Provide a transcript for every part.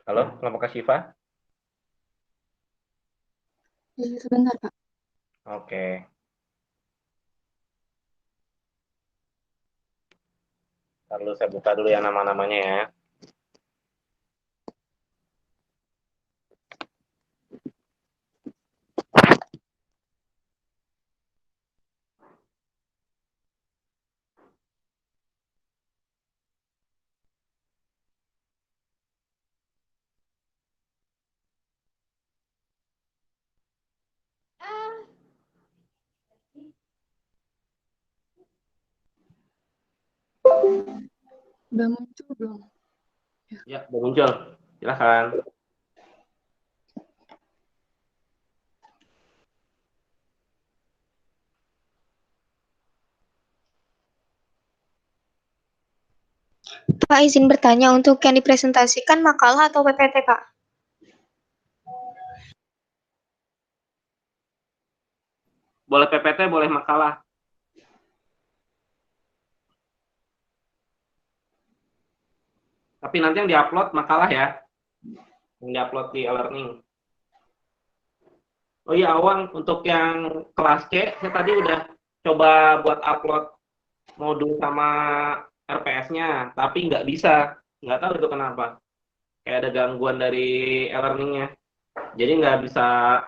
Halo, kelompok Kak Syifa? Iya, sebentar, Pak. Oke. Lalu saya buka dulu ya nama-namanya ya. Udah muncul belum? Ya. Ya, udah muncul. Silahkan. Pak, izin bertanya, untuk yang dipresentasikan makalah atau PPT, Pak? Boleh PPT, boleh makalah. Tapi nanti yang diupload makalah ya. Yang diupload di e-learning. Oh iya, Awang, untuk yang kelas C, saya tadi udah coba buat upload modul sama RPS-nya, tapi nggak bisa. Nggak tahu itu kenapa. Kayak ada gangguan dari e-learning-nya. Jadi nggak bisa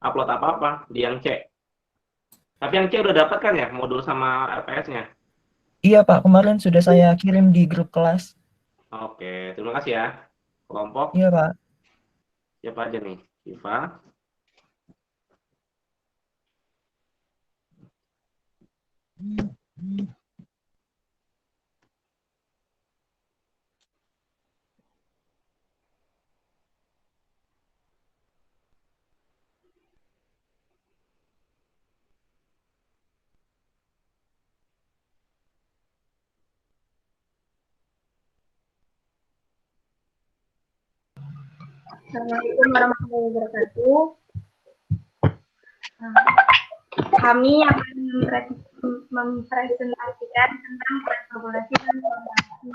upload apa-apa di yang C. Tapi yang C udah dapat kan ya modul sama RPS-nya? Iya Pak, kemarin sudah saya kirim di grup kelas. Oke, terima kasih ya. Kelompok Iya Pak. siapa aja nih? Siva. Assalamualaikum warahmatullahi wabarakatuh. Kami akan mempresentasikan tentang populasi dan formasi.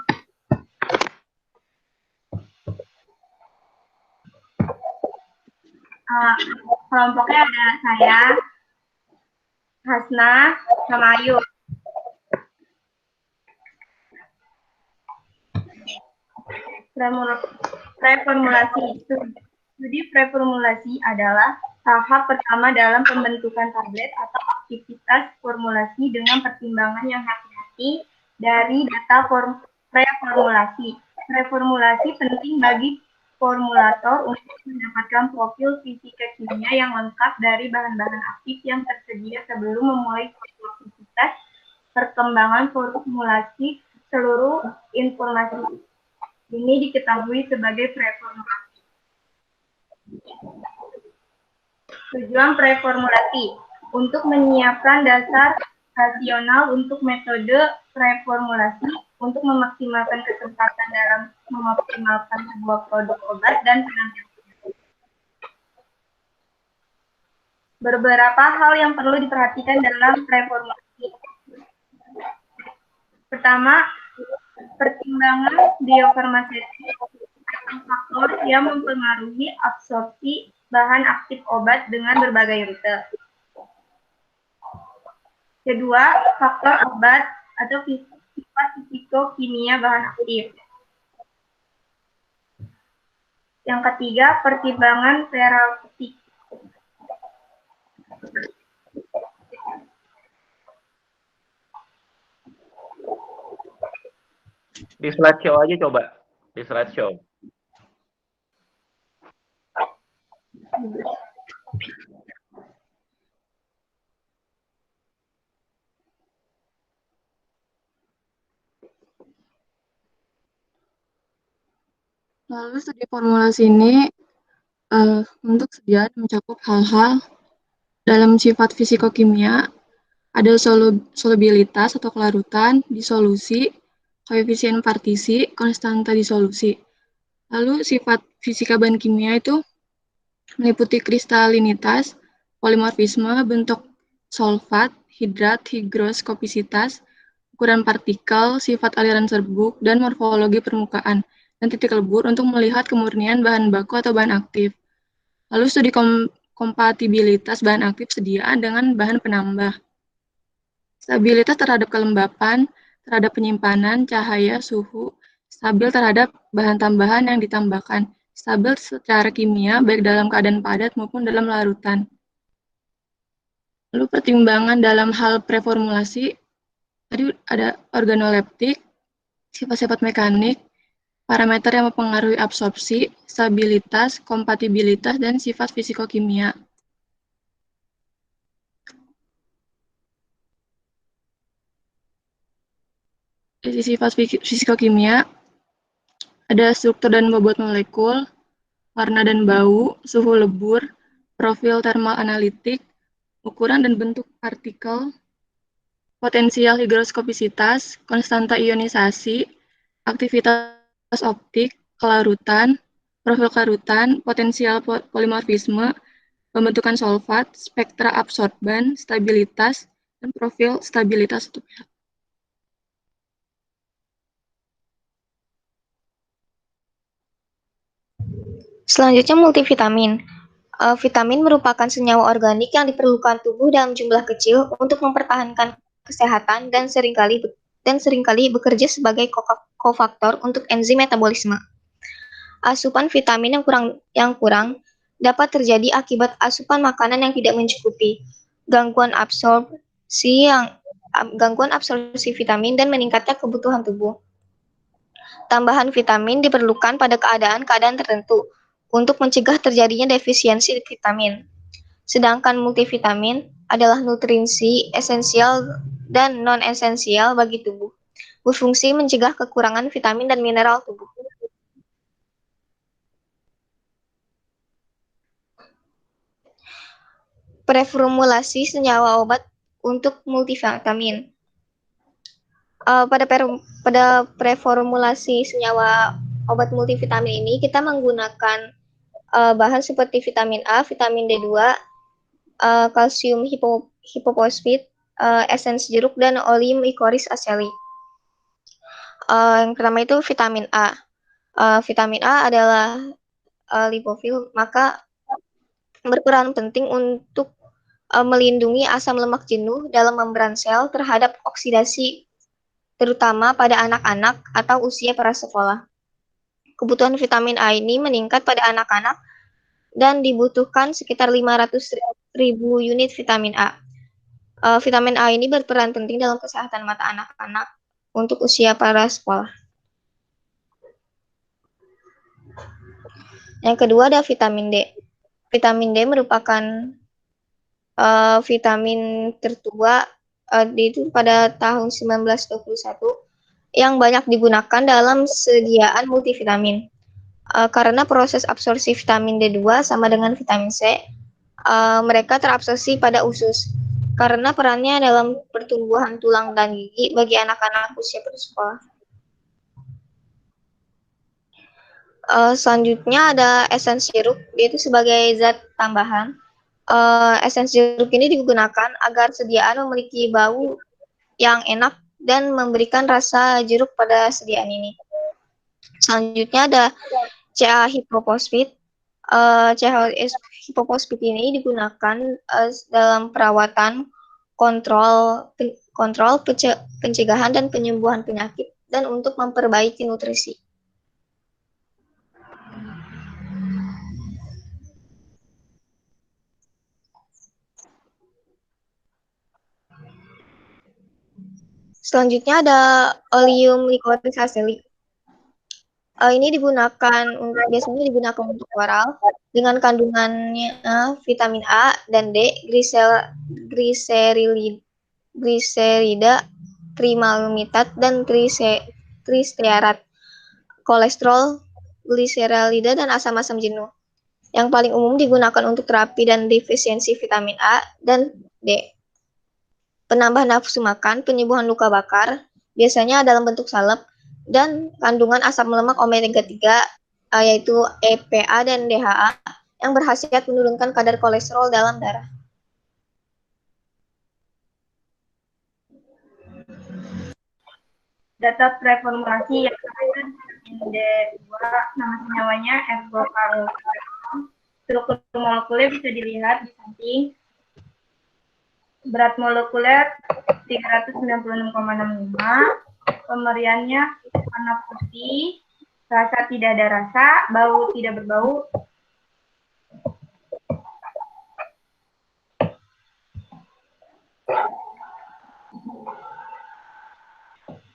Kelompoknya ada saya, Hasna, sama Ayu. Preformulasi. Studi preformulasi adalah tahap pertama dalam pembentukan tablet atau aktivitas formulasi dengan pertimbangan yang hati-hati dari data preformulasi. Preformulasi penting bagi formulator untuk mendapatkan profil fisika kimia yang lengkap dari bahan-bahan aktif yang tersedia sebelum memulai aktivitas perkembangan formulasi. Seluruh informasi ini diketahui sebagai preformulasi. Tujuan preformulasi untuk menyiapkan dasar rasional untuk metode preformulasi untuk memaksimalkan kesempatan dalam mengoptimalkan sebuah produk obat dan penanganan. Beberapa hal yang perlu diperhatikan dalam preformulasi. Pertama, pertimbangan biofarmaseutik, faktor yang mempengaruhi absorpsi bahan aktif obat dengan berbagai rute. Kedua, faktor obat atau sifat fisikokimia bahan aktif. Yang ketiga, pertimbangan terapeutik. Di slideshow aja coba. Di slideshow. Lalu studi formulasi ini untuk sedia mencakup hal-hal dalam sifat fisikokimia, ada solubilitas atau kelarutan, disolusi, koefisien partisi, konstanta disolusi. Lalu sifat fisika bahan kimia itu meliputi kristalinitas, polimorfisme, bentuk solvat, hidrat, higroskopisitas, ukuran partikel, sifat aliran serbuk, dan morfologi permukaan. dan titik lebur untuk melihat kemurnian bahan baku atau bahan aktif. Lalu studi kompatibilitas bahan aktif sedia dengan bahan penambah. Stabilitas terhadap kelembapan, terhadap penyimpanan, cahaya, suhu, stabil terhadap bahan tambahan yang ditambahkan, stabil secara kimia baik dalam keadaan padat maupun dalam larutan. Lalu pertimbangan dalam hal preformulasi, tadi ada organoleptik, sifat-sifat mekanik, parameter yang mempengaruhi absorpsi, stabilitas, kompatibilitas, dan sifat fisikokimia. Dari sifat fisikokimia, ada struktur dan bobot molekul, warna dan bau, suhu lebur, profil thermal analitik, ukuran dan bentuk partikel, potensial higroskopisitas, konstanta ionisasi, aktivitas optik, kelarutan, profil kelarutan, potensial polimorfisme, pembentukan solvat, spektra absorban, stabilitas, dan profil stabilitas untuk pH. Selanjutnya multivitamin. Vitamin merupakan senyawa organik yang diperlukan tubuh dalam jumlah kecil untuk mempertahankan kesehatan dan seringkali bekerja sebagai kofaktor untuk enzim metabolisme. Asupan vitamin yang kurang dapat terjadi akibat asupan makanan yang tidak mencukupi, gangguan absorpsi vitamin dan meningkatnya kebutuhan tubuh. Tambahan vitamin diperlukan pada keadaan-keadaan tertentu untuk mencegah terjadinya defisiensi vitamin. Sedangkan multivitamin adalah nutrisi esensial dan non-esensial bagi tubuh, berfungsi mencegah kekurangan vitamin dan mineral tubuh. Preformulasi senyawa obat untuk multivitamin. Pada preformulasi senyawa obat multivitamin ini kita menggunakan bahan seperti vitamin A, vitamin D2, kalsium hipofosfat, esens jeruk, dan oleum licorice aceli. Yang pertama itu vitamin A. Vitamin A adalah lipofil, maka berperan penting untuk melindungi asam lemak jenuh dalam membran sel terhadap oksidasi, terutama pada anak-anak atau usia prasekolah. Kebutuhan vitamin A ini meningkat pada anak-anak dan dibutuhkan sekitar 500.000 unit vitamin A. Vitamin A ini berperan penting dalam kesehatan mata anak-anak untuk usia prasekolah. Yang kedua ada vitamin D. Vitamin D merupakan vitamin tertua itu pada tahun 1921 yang banyak digunakan dalam sediaan multivitamin. Karena proses absorpsi vitamin D2 sama dengan vitamin C, mereka terabsorpsi pada usus. Karena perannya dalam pertumbuhan tulang dan gigi bagi anak-anak usia prasekolah. Selanjutnya ada esens jeruk, yaitu sebagai zat tambahan. Esens jeruk ini digunakan agar sediaan memiliki bau yang enak dan memberikan rasa jeruk pada sediaan ini. Selanjutnya ada CA hipofosfat. CA hipofosfat ini digunakan dalam perawatan, kontrol pencegahan dan penyembuhan penyakit dan untuk memperbaiki nutrisi. Selanjutnya ada oleum licorice aceli. Ini biasanya digunakan untuk oral dengan kandungannya vitamin A dan D, gliserida, trimalmitat, dan tristearat, kolesterol, gliseralida, dan asam-asam jenuh. Yang paling umum digunakan untuk terapi dan defisiensi vitamin A dan D. Penambah nafsu makan, penyembuhan luka bakar, biasanya dalam bentuk salep, dan kandungan asam lemak omega 3, yaitu EPA dan DHA, yang berkhasiat menurunkan kadar kolesterol dalam darah. Data preformulasi yang ada di D2 nama senyawanya ergoparoxeton. Struktur molekuler bisa dilihat di samping. Berat molekuler 396,65. Pemberiannya warna putih, rasa tidak ada rasa, bau tidak berbau.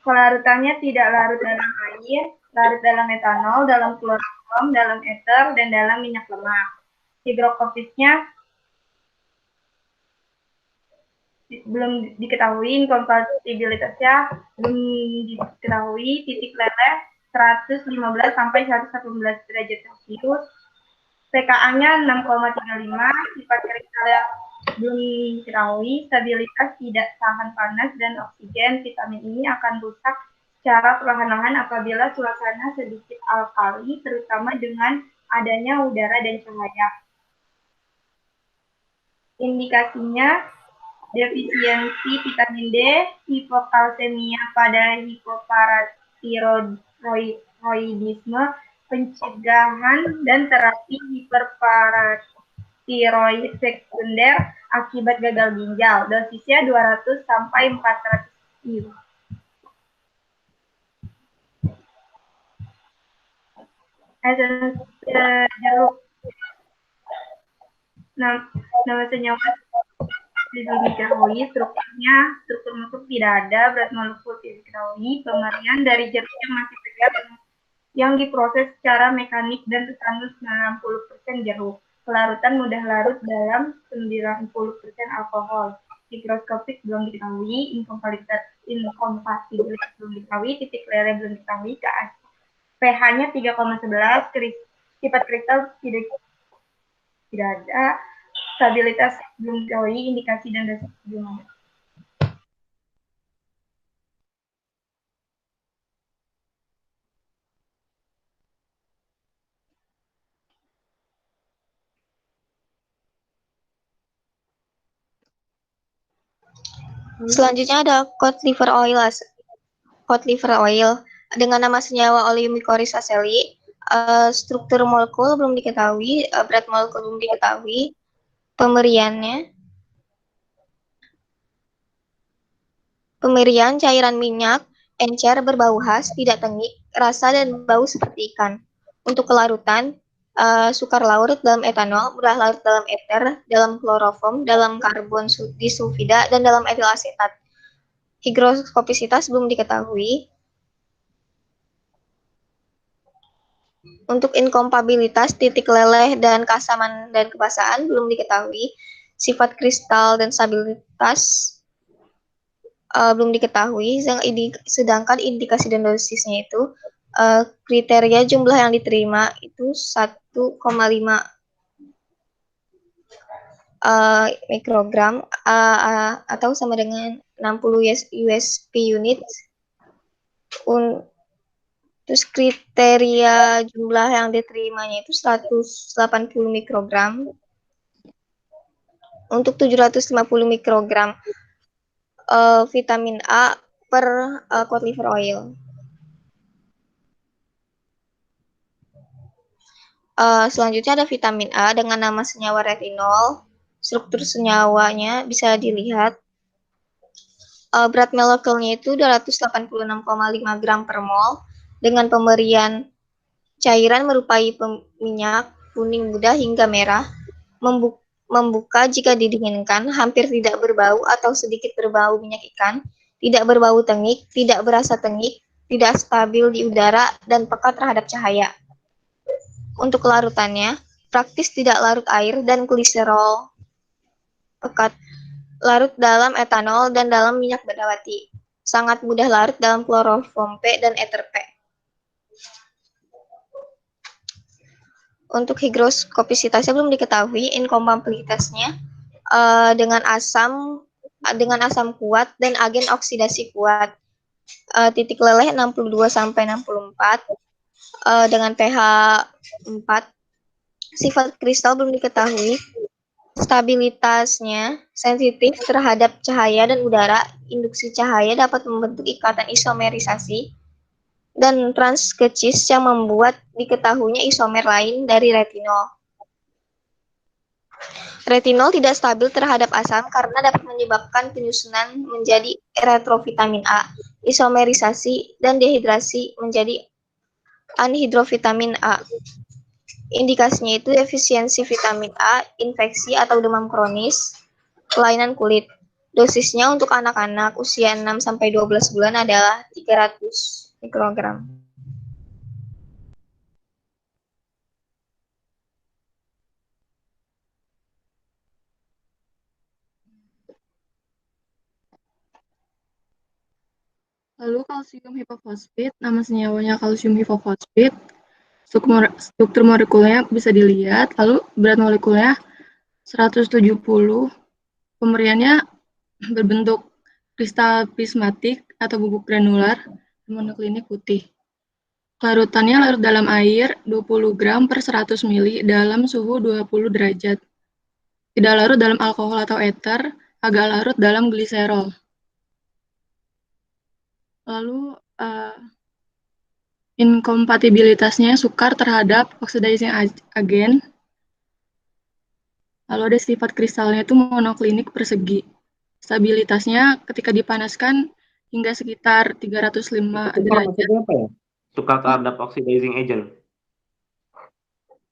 Kelarutannya tidak larut dalam air, larut dalam etanol, dalam kloroform, dalam ether, dan dalam minyak lemak. Higrokofisnya belum diketahui, inkompatibilitasnya belum diketahui, titik leleh 115 sampai 118 derajat Celcius, pKa-nya 6,35, sifat kristalnya belum diketahui, stabilitas tidak tahan panas dan oksigen. Vitamin ini akan rusak secara perlahan-lahan apabila suasana sedikit alkali, terutama dengan adanya udara dan cahaya. Indikasinya defisiensi vitamin D, hipokalsemia pada hipoparatiroidisme, pencegahan dan terapi hiperparatiroid sekunder akibat gagal ginjal. Dosisnya 200 sampai 400 IU. Jeruk. Nama senyawa belum diketahui, strukturnya, struktur molekul tidak ada, berat molekul tidak diketahui, pemberian dari jeruk yang masih segar yang diproses secara mekanik dan terkandung 90% jeruk. Kelarutan mudah larut dalam 90% alkohol. Higroskopik belum diketahui, inkompatibilitas belum diketahui, titik leleh belum diketahui, pH-nya 3,11, sifat kristal tidak ada, stabilitas belum diketahui, indikasi dan dosis belum ada. Selanjutnya ada cod liver oil. Cod liver oil dengan nama senyawa Oleumycorrhiza aceli. Struktur molekul belum diketahui, berat molekul belum diketahui. Pemberian cairan minyak encer berbau khas, tidak tengik, rasa dan bau seperti ikan. Untuk kelarutan, sukar larut dalam etanol, mudah larut dalam ether, dalam kloroform, dalam karbon disulfida, dan dalam etil asetat. Higroskopisitas belum diketahui. Untuk inkompatibilitas, titik leleh dan keasaman dan kebasaan belum diketahui. Sifat kristal dan stabilitas belum diketahui, sedangkan indikasi dan dosisnya itu kriteria jumlah yang diterima itu 1,5 mikrogram atau sama dengan 60 USP unit. Terus kriteria jumlah yang diterimanya itu 180 mikrogram untuk 750 mikrogram vitamin A per cod liver oil. Selanjutnya ada vitamin A dengan nama senyawa retinol. Struktur senyawanya bisa dilihat. Berat molekulnya itu 286,5 gram per mol dengan pemberian cairan merupai minyak kuning muda hingga merah, membuka jika didinginkan, hampir tidak berbau atau sedikit berbau minyak ikan, tidak berbau tengik, tidak berasa tengik, tidak stabil di udara, dan peka terhadap cahaya. Untuk kelarutannya, praktis tidak larut air dan gliserol pekat, larut dalam etanol dan dalam minyak berdawati, sangat mudah larut dalam kloroform P dan ether P. Untuk higroskopisitasnya belum diketahui, inkompatibilitasnya dengan asam kuat dan agen oksidasi kuat. Titik leleh 62 sampai 64 dengan pH 4. Sifat kristal belum diketahui. Stabilitasnya sensitif terhadap cahaya dan udara. Induksi cahaya dapat membentuk ikatan isomerisasi dan trans ke cis yang membuat diketahuinya isomer lain dari retinol. Retinol tidak stabil terhadap asam karena dapat menyebabkan penyusunan menjadi erytrovitamin A, isomerisasi, dan dehidrasi menjadi anhidrovitamin A. Indikasinya itu efisiensi vitamin A, infeksi atau demam kronis, kelainan kulit. Dosisnya untuk anak-anak usia 6-12 bulan adalah 300 mikrogram. Lalu kalsium hipofosfat, nama senyawanya kalsium hipofosfat. Struktur molekulnya bisa dilihat, lalu berat molekulnya 170. Pemberiannya berbentuk kristal prismatik atau bubuk granular, monoklinik putih. Larutannya larut dalam air 20 gram per 100 mili dalam suhu 20 derajat. Tidak larut dalam alkohol atau ether, agak larut dalam gliserol. Lalu inkompatibilitasnya sukar terhadap oxidizing agent. Lalu ada sifat kristalnya itu monoklinik persegi. Stabilitasnya ketika dipanaskan hingga sekitar 305 Sukar derajat. maksudnya apa ya? Sukar terhadap oxidizing agent.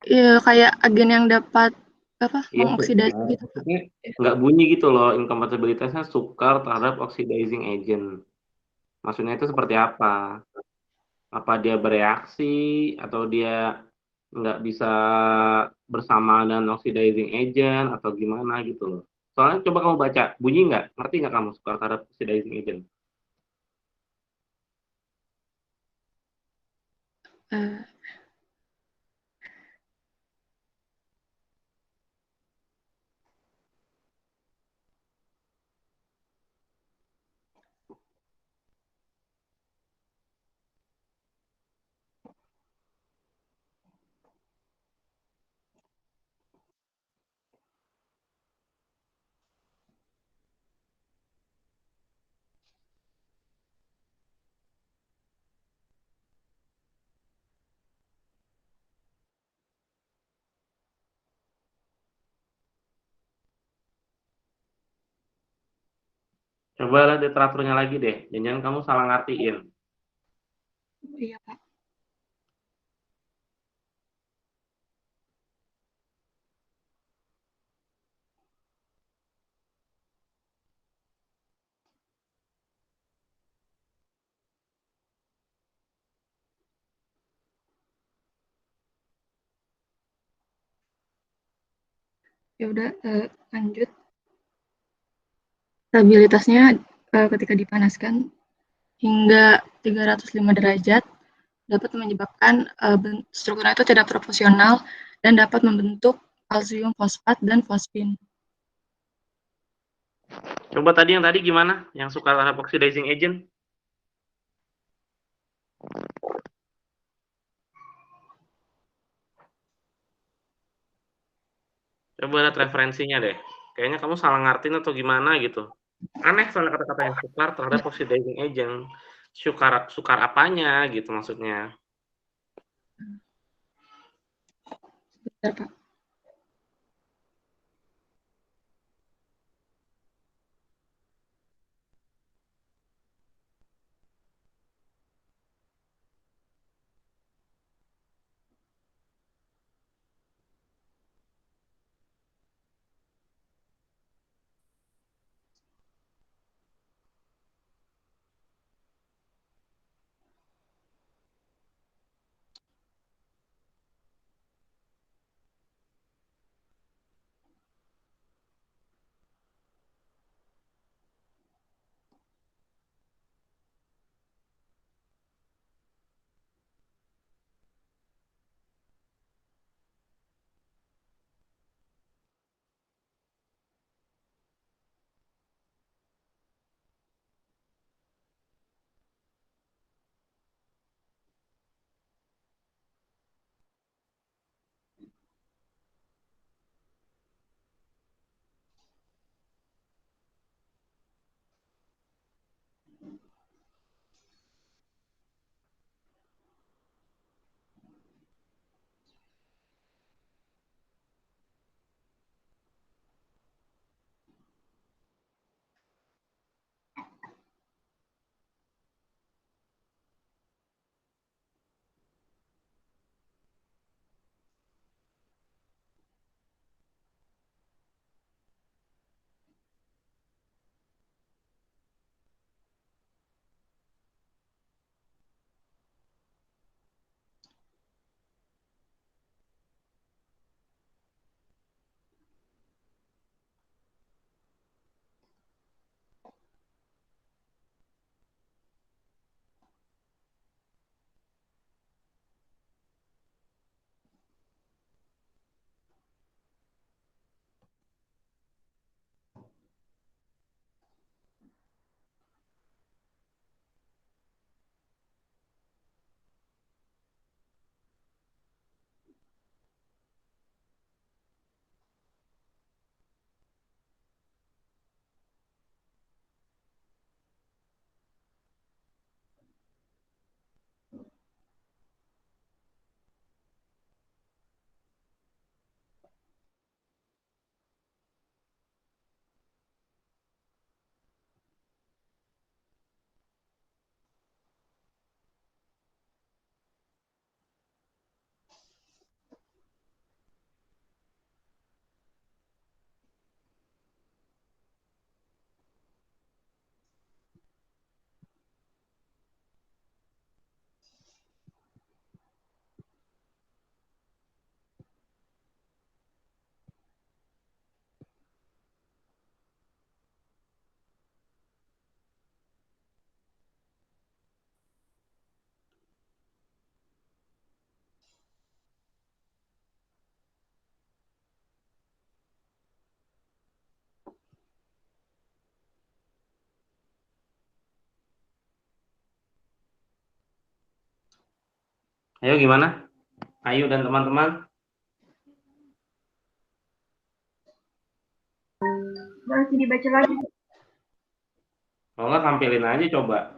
Ya, kayak agen yang dapat Iya, mengoksidasi sukar. gitu. Maksudnya nggak bunyi gitu loh, incompatibilitasnya sukar terhadap oxidizing agent. Maksudnya itu seperti apa? Apa dia bereaksi atau dia nggak bisa bersama dengan oxidizing agent atau gimana gitu loh. Soalnya coba kamu baca, bunyi nggak? Ngerti nggak kamu sukar terhadap oxidizing agent? Eh, Coba lihat literaturnya lagi deh. Jangan kamu salah ngertiin. iya, Pak. Ya udah, lanjut. Stabilitasnya ketika dipanaskan hingga 305 derajat dapat menyebabkan strukturnya itu tidak proporsional dan dapat membentuk kalsium fosfat dan fosfin. Coba tadi yang tadi gimana? Yang sukar terhadap oxidizing agent? Coba lihat referensinya deh. Kayaknya kamu salah ngertiin atau gimana gitu. Aneh soalnya kata-kata yang sukar terhadap oxidizing agent. Sukar sukar apanya gitu maksudnya. Bentar, Pak. Ayo gimana? Ayu dan teman-teman. Masih dibaca lagi. Kalau nggak tampilin aja coba.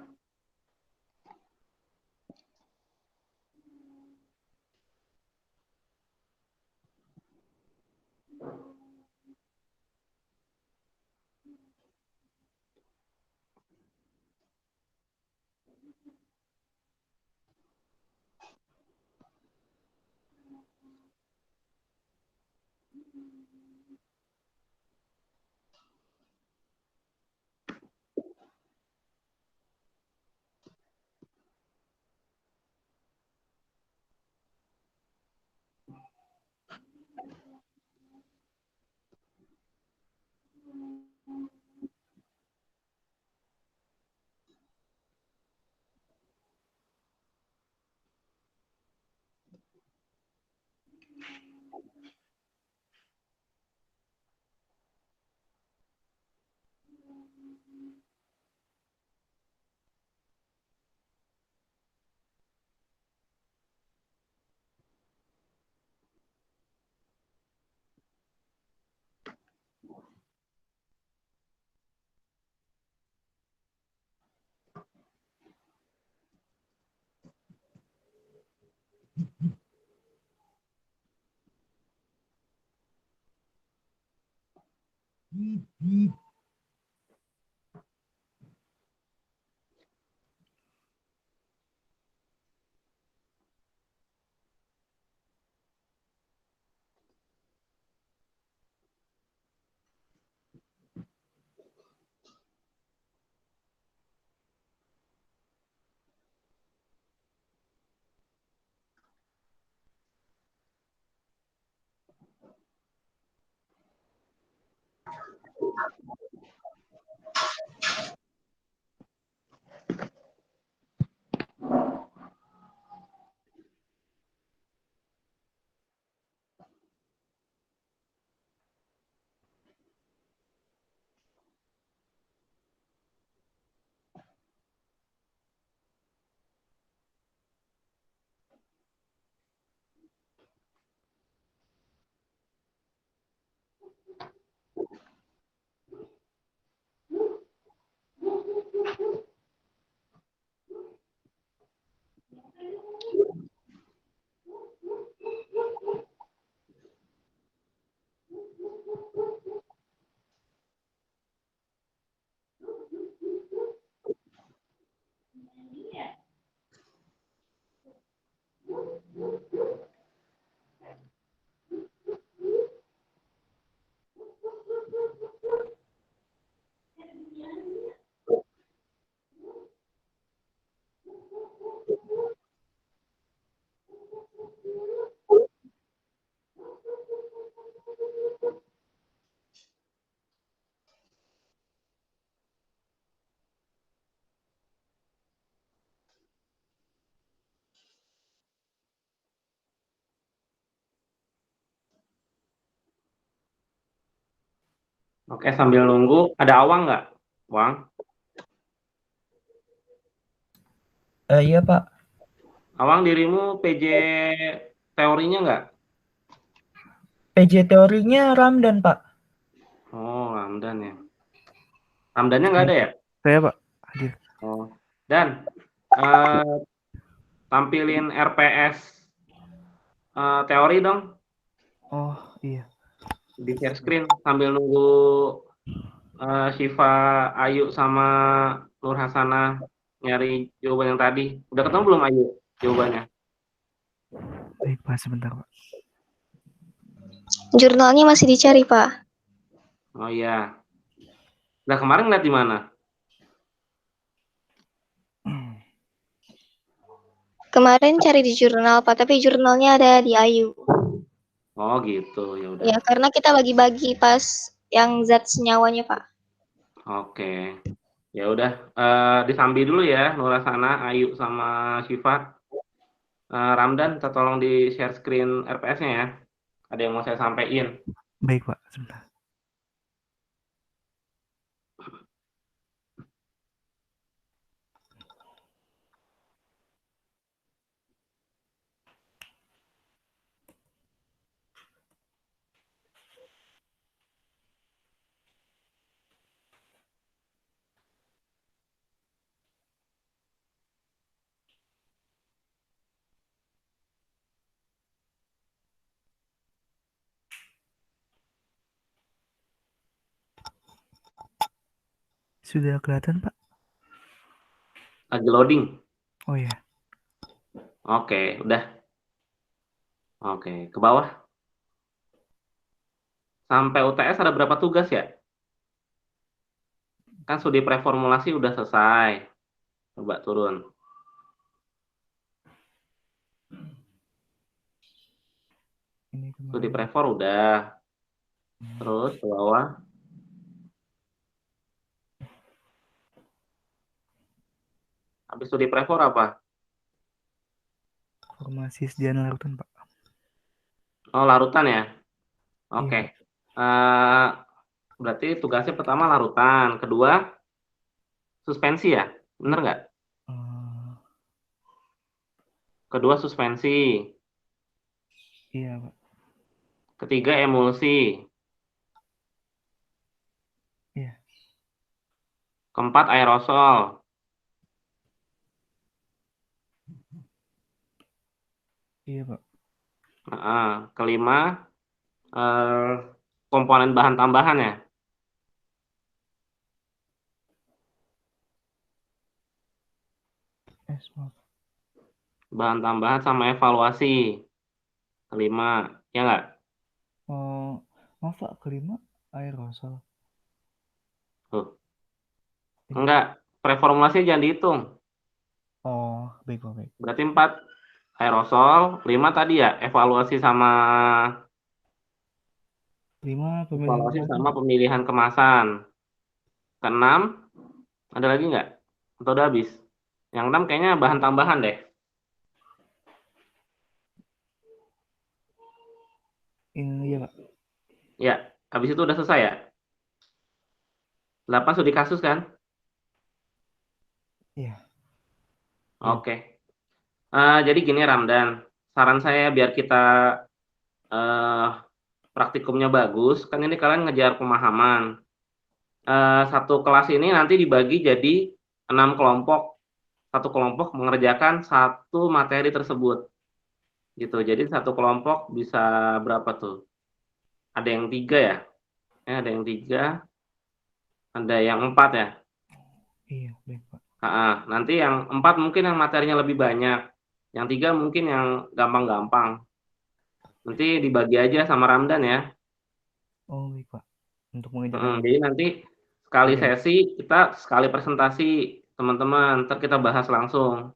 Oke, sambil nunggu, ada Awang nggak? Wang? Iya Pak, Awang, dirimu PJ teorinya nggak? PJ teorinya Ramdan Pak. Oh, Ramdan ya. Ramdannya nggak ada ya? Saya Pak, hadir. Oh. Dan eh, tampilin RPS teori dong Oh iya. di share screen sambil nunggu Syifa, Ayu sama Nur Hasanah nyari jawaban yang tadi. Udah ketemu belum Ayu jawabannya? Baik Pak, sebentar Pak. Jurnalnya masih dicari, Pak. Oh iya. Nah, kemarin ngeliat di mana? Kemarin cari di jurnal, Pak, tapi jurnalnya ada di Ayu. Oh gitu, ya udah. Ya, karena kita bagi-bagi pas yang zat senyawanya, Pak. Oke. Ya udah, disambi dulu ya Nur Hasanah, Ayu sama Syifa. Ramdan, kita tolong di share screen RPS-nya ya. Ada yang mau saya sampaikan. Baik Pak, sebentar. Sudah kelihatan, Pak? Lagi loading. Oh ya. Oke, udah. Oke, ke bawah. Sampai UTS ada berapa tugas ya? Kan studi preformulasi udah selesai. Coba turun. Ini Studi kemarin. prefor udah. Terus ke bawah. Habis studi prefor apa? Formasi sediaan larutan, Pak. Oh, larutan ya? Oke. Iya. Berarti tugasnya pertama larutan, kedua suspensi ya? Bener nggak? Eh, Kedua suspensi, iya, Pak. ketiga emulsi, Iya. keempat aerosol, Iya, Pak. kelima komponen bahan tambahan ya? Maaf. Bahan tambahan sama evaluasi, kelima, ya nggak? Oh, maaf, Pak. Kelima aerosol. Tuh. Iya. Enggak, preformulasi jangan dihitung. Oh, baik, Pak. Baik. Berarti 4 aerosol, 5 tadi ya evaluasi sama 5 pemilihan kemasan, Pak. pemilihan kemasan. Keenam, ada lagi nggak? Atau udah habis? Yang 6 kayaknya bahan tambahan deh. Ini iya, Pak. Ya, habis itu udah selesai ya? 8 studi kasus kan? Iya. Oke. Jadi gini Ramdan, saran saya biar kita praktikumnya bagus, kan ini kalian ngejar pemahaman. Satu kelas ini nanti dibagi jadi 6 kelompok. Satu kelompok mengerjakan satu materi tersebut. Gitu. Jadi satu kelompok bisa berapa tuh? Ada yang 3 ya? Ada yang 3, ada yang 4 ya? Iya, baik, Pak. Nanti yang 4 mungkin yang materinya lebih banyak. Yang 3 mungkin yang gampang-gampang. Nanti dibagi aja sama Ramdan ya. Oh, baik, Pak. Untuk mengerjakan Jadi nanti sekali Oke. sesi kita sekali presentasi teman-teman, ntar kita bahas langsung.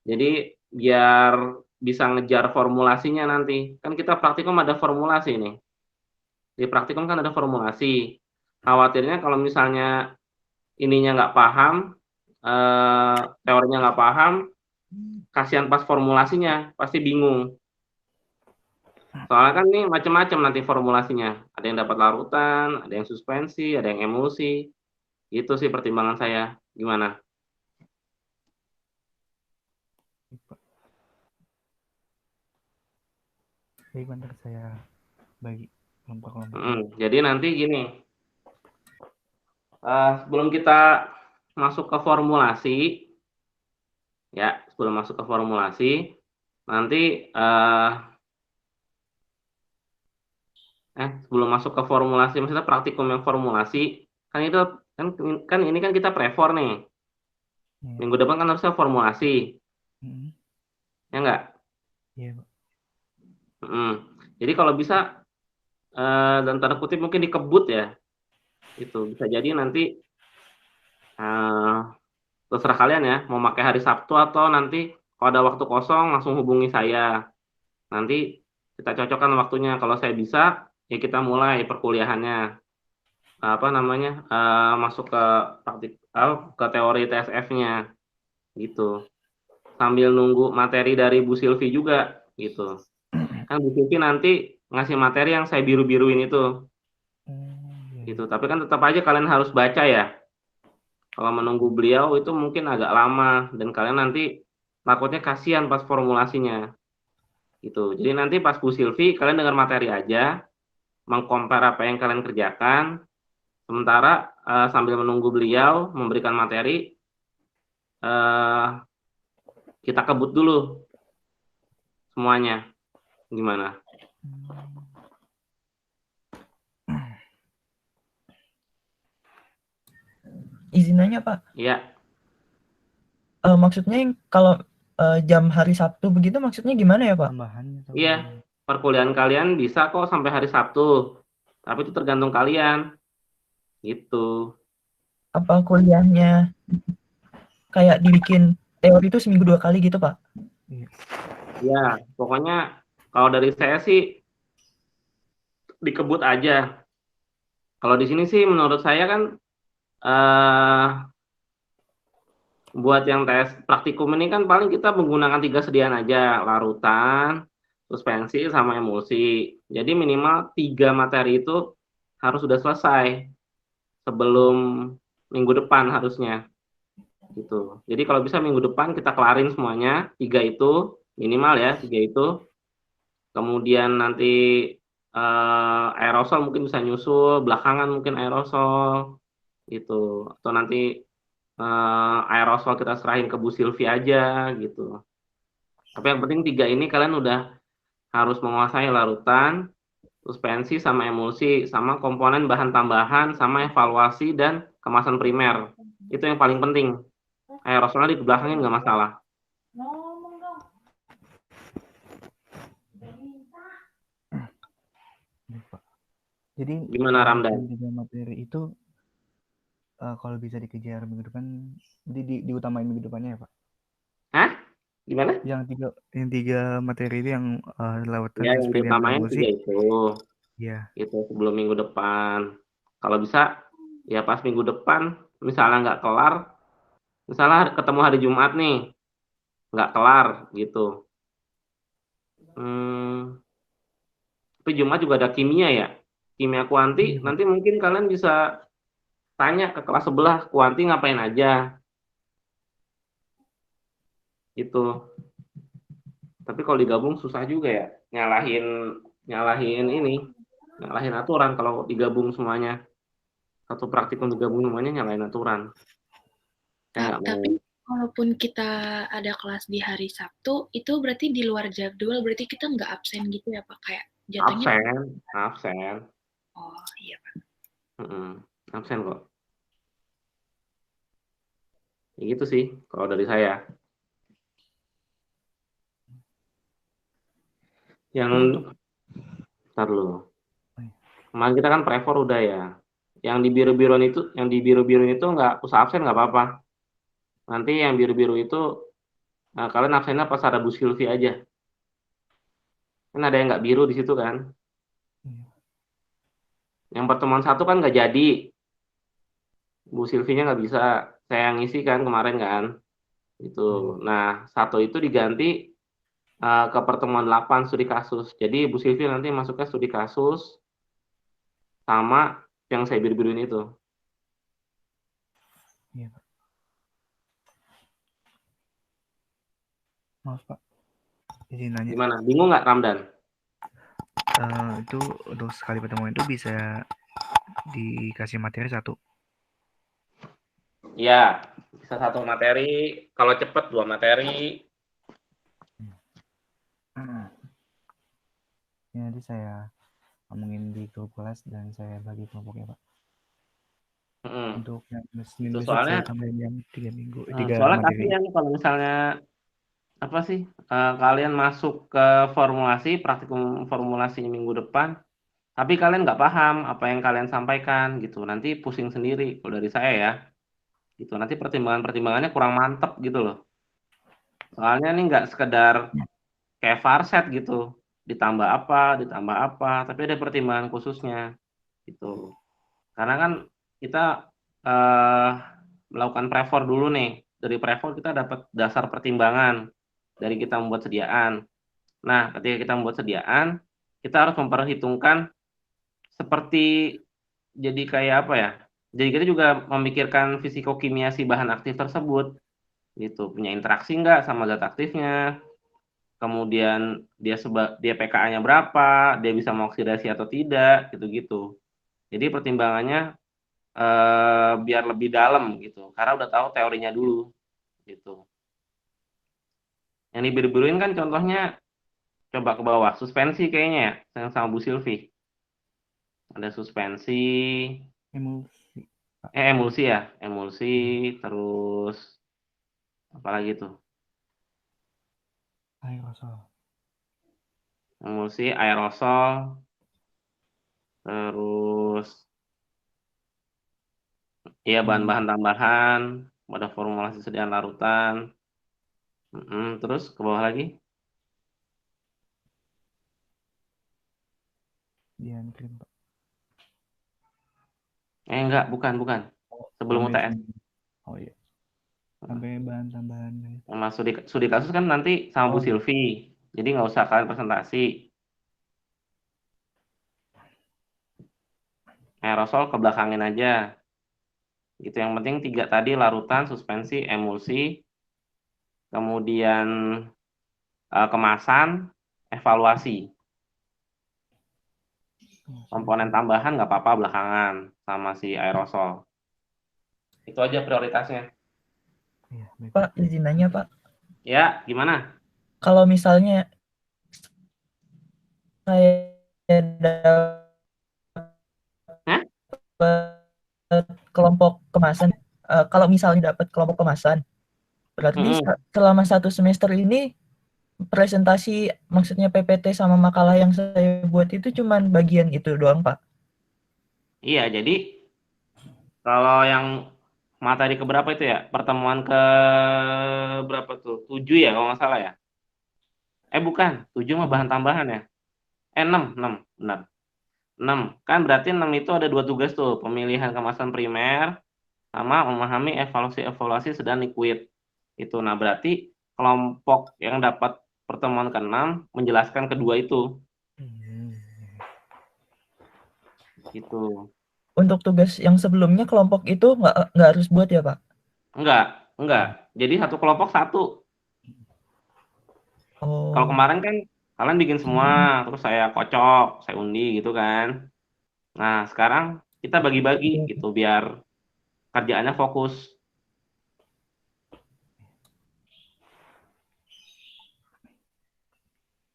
Jadi biar bisa ngejar formulasinya nanti. Kan kita praktikum ada formulasi nih. Di praktikum kan ada formulasi. Khawatirnya kalau misalnya ininya nggak paham, teorinya nggak paham, kasihan pas formulasinya, pasti bingung. Soalnya kan nih macam-macam nanti formulasinya. Ada yang dapat larutan, ada yang suspensi, ada yang emulsi. Itu sih pertimbangan saya. Gimana? Baik, Pak. Baik, bentar saya bagi kelompok-kelompok. Jadi nanti gini, sebelum kita masuk ke formulasi, ya sebelum masuk ke formulasi, nanti sebelum masuk ke formulasi, maksudnya praktikum yang formulasi, kan itu kan ini kan kita prefor nih. Iya. Minggu depan kan harusnya formulasi, Mm-mm. ya nggak? Iya, Pak. Jadi kalau bisa dan tanda kutip mungkin dikebut ya, itu bisa jadi nanti terserah kalian ya, mau pakai hari Sabtu atau nanti kalau ada waktu kosong langsung hubungi saya. Nanti kita cocokkan waktunya. Kalau saya bisa, ya kita mulai perkuliahannya. Apa namanya? Masuk ke praktik, ke teori TSF-nya, gitu. Sambil nunggu materi dari Bu Silvi juga, gitu. Kan Bu Silvi nanti ngasih materi yang saya biru-biruin itu, Iya. gitu. Tapi kan tetap aja kalian harus baca ya. Kalau menunggu beliau itu mungkin agak lama dan kalian nanti takutnya kasihan pas formulasinya. Gitu. Jadi nanti pas Bu Silvi kalian dengar materi aja, mengcompare apa yang kalian kerjakan, sementara sambil menunggu beliau memberikan materi, kita kebut dulu semuanya. Gimana? izin nanya Pak. Iya, Maksudnya yang kalau jam hari Sabtu begitu maksudnya gimana ya Pak? Tambahannya atau iya. gimana? Perkuliahan kalian bisa kok sampai hari Sabtu. Tapi itu tergantung kalian. Gitu. Apa kuliahnya kayak dibikin teori itu seminggu 2 kali gitu Pak? Iya. Ya, pokoknya kalau dari saya sih dikebut aja. Kalau di sini sih menurut saya kan eh buat yang tes praktikum ini kan paling kita menggunakan 3 sediaan aja, larutan, suspensi, sama emulsi. Jadi minimal 3 materi itu harus sudah selesai sebelum minggu depan harusnya. Gitu. Jadi kalau bisa minggu depan kita kelarin semuanya, 3 itu minimal ya, 3 itu. Kemudian nanti aerosol mungkin bisa nyusul, belakangan mungkin aerosol gitu. Atau nanti aerosol kita serahin ke Bu Silvi aja gitu. Tapi yang penting 3 ini kalian udah harus menguasai larutan, suspensi, sama emulsi, sama komponen bahan tambahan, sama evaluasi dan kemasan primer. Itu yang paling penting. Aerosolnya di belakangin nggak masalah. Iya, Pak. Jadi Gimana Ramdan? 3 materi itu kalau bisa dikejar minggu depan, jadi diutamain minggu depannya ya Pak? Hah? Gimana? Yang tiga materi itu yang lautan, Ya, yang suspensi, dan diutamain 3 emulsi. itu. Iya. Itu sebelum minggu depan. Kalau bisa, ya pas minggu depan, misalnya nggak kelar, misalnya ketemu hari Jumat nih, nggak kelar gitu. Tapi Jumat juga ada kimia ya. Kimia kuanti, Iya, Pak. nanti mungkin kalian bisa tanya ke kelas sebelah, kuanti ngapain aja. Gitu. Tapi kalau digabung susah juga ya. Nyalahin aturan kalau digabung semuanya. Satu praktikum digabung semuanya nyalahin aturan. Saya nggak mau. Tapi walaupun kita ada kelas di hari Sabtu, itu berarti di luar jadwal, berarti kita nggak absen gitu ya Pak? Kayak jatuhnya. Absen. Oh iya Pak. Absen kok. Ya gitu sih kalau dari saya. Yang ntar dulu. Kemarin kita kan prefor udah ya. Yang di biru-biruan itu nggak usah absen nggak apa-apa. Nanti yang biru-biru itu kalian absennya pas ada Bu Silvi aja. Kan ada yang nggak biru di situ kan. Yang pertemuan 1 kan nggak jadi. Bu Silvinya nggak bisa. Saya yang ngisi kan kemarin kan. Itu. Nah, 1 itu diganti ke pertemuan 8 studi kasus. Jadi Bu Silvi nanti masuknya studi kasus sama yang saya biru-biruin itu. Iya, Pak. Maaf Pak, izin nanya. Gimana? Bingung nggak Ramdan? Itu untuk sekali pertemuan itu bisa dikasih materi 1? Iya, bisa 1 materi. Kalau cepet 2 materi. Ya, nanti saya ngomongin di grup kelas dan saya bagi kelompoknya Pak. Untuk yang Senin besok saya tambahin yang 3 minggu, 3 soalnya materi. kasihan kalau misalnya apa sih kalian masuk ke praktikum formulasi minggu depan, tapi kalian nggak paham apa yang kalian sampaikan gitu, nanti pusing sendiri kalau dari saya ya, gitu. Nanti pertimbangannya kurang mantep gitu loh. Soalnya ini nggak sekedar kayak farset gitu, ditambah apa, tapi ada pertimbangan khususnya gitu. Karena kan kita melakukan prefor dulu nih. Dari prefor kita dapat dasar pertimbangan dari kita membuat sediaan. Nah, ketika kita membuat sediaan, kita harus memperhitungkan seperti jadi kayak apa ya? Jadi kita juga memikirkan fisikokimia si bahan aktif tersebut. Gitu, punya interaksi nggak sama zat aktifnya? Kemudian dia pKa-nya berapa? Dia bisa mengoksidasi atau tidak? Gitu-gitu. Jadi pertimbangannya biar lebih dalam gitu, karena udah tahu teorinya dulu gitu. Yang dibiru-biruin kan contohnya, coba ke bawah, suspensi kayaknya ya, yang sama Bu Silvi. Ada suspensi, Emulsi. Emulsi ya, emulsi, terus apa lagi tuh? Aerosol. Emulsi, aerosol, terus ya bahan-bahan tambahan, pada formulasi sediaan larutan. Terus ke bawah lagi? Dian krim, Pak. Enggak, bukan. Sebelum Sampai UTS. oh iya. Sampai bahan tambahan. Mas studi kasus kan nanti sama Bu Oh, iya. Silvi. Jadi nggak usah kalian presentasi. Aerosol ke belakangin aja. Gitu, yang penting 3 tadi, larutan, suspensi, emulsi, kemudian kemasan, evaluasi. Komponen tambahan nggak apa-apa belakangan sama si aerosol. Itu aja prioritasnya. Iya, baik. Pak, izin nanya, Pak. Ya, gimana? Kalau misalnya saya dapat kelompok kemasan, kalau misalnya dapat kelompok kemasan, berarti selama 1 semester ini presentasi, maksudnya PPT sama makalah yang saya buat itu cuman bagian itu doang, Pak? Iya, jadi kalau yang materi keberapa itu ya? Pertemuan ke berapa tuh? 7 ya kalau nggak salah ya? Bukan, 7 mah bahan tambahan ya? 6, benar. 6. Kan berarti 6 itu ada 2 tugas tuh, pemilihan kemasan primer sama memahami evaluasi sedang liquid. Itu. Nah, berarti kelompok yang dapat pertemuan ke-6 menjelaskan kedua itu. Gitu. Untuk tugas yang sebelumnya kelompok itu nggak harus buat ya, Pak? Enggak. Jadi satu kelompok 1. Kalau kemarin kan kalian bikin semua, terus saya kocok, saya undi gitu kan. Nah, sekarang kita bagi-bagi gitu biar kerjaannya fokus.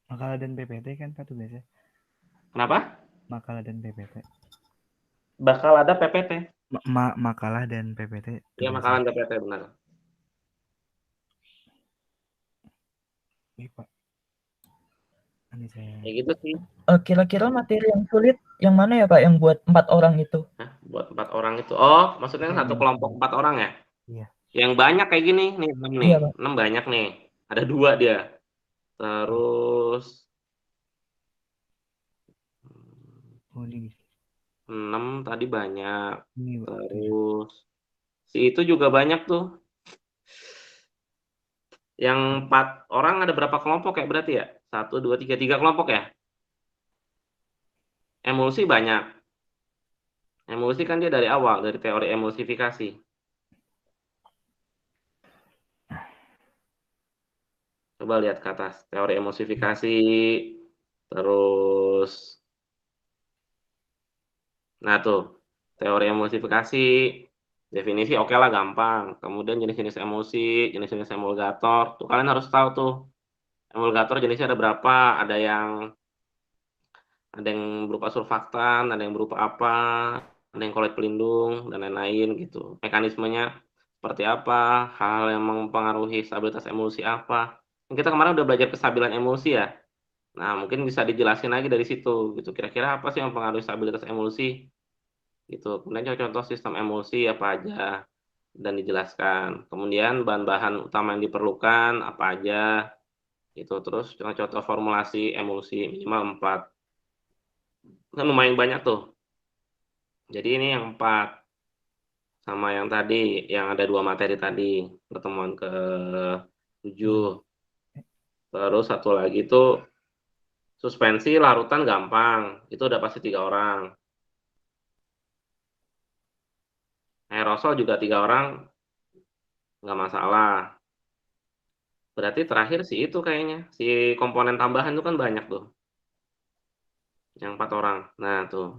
Makalah dan PPT kan Pak tugasnya? Kenapa? Makalah dan PPT. Bakal ada PPT. Makalah dan PPT. Iya, makalah dan PPT, benar. Iya, Pak. Ini saya. Ya gitu sih. Kira-kira materi yang sulit yang mana ya, Pak, yang buat 4 orang itu? Buat 4 orang itu. Oh, maksudnya satu kelompok 4 orang ya? Iya. Yang banyak kayak gini nih, 6 nih. Iya, Pak. 6 banyak nih. Ada 2 dia. Terus 6 tadi banyak. Terus si itu juga banyak tuh. Yang 4 orang ada berapa kelompok ya berarti ya? 1, 2, 3 kelompok ya? Emulsi banyak. Emulsi kan dia dari awal, dari teori emulsifikasi. Coba lihat ke atas, teori emulsifikasi, terus, nah tuh, teori emulsifikasi, definisi oke lah gampang. Kemudian jenis-jenis emulsi, jenis-jenis emulgator, tuh kalian harus tahu tuh, emulgator jenisnya ada berapa, ada yang berupa surfaktan, ada yang berupa apa, ada yang koloid pelindung, dan lain-lain gitu. Mekanismenya seperti apa, hal-hal yang mempengaruhi stabilitas emulsi apa. Kita kemarin udah belajar kestabilan emulsi ya. Nah, mungkin bisa dijelasin lagi dari situ gitu. Kira-kira apa sih yang mempengaruhi stabilitas emulsi? Gitu. Kemudian contoh sistem emulsi apa aja dan dijelaskan. Kemudian bahan-bahan utama yang diperlukan apa aja. Gitu. Terus contoh-contoh formulasi emulsi minimal 4. Kan lumayan banyak tuh. Jadi ini yang 4 sama yang tadi, yang ada 2 materi tadi, pertemuan ke-7. Terus satu lagi tuh suspensi larutan gampang, itu udah pasti 3 orang. Aerosol juga 3 orang, nggak masalah. Berarti terakhir sih itu kayaknya, si komponen tambahan itu kan banyak tuh. Yang 4 orang. Nah tuh.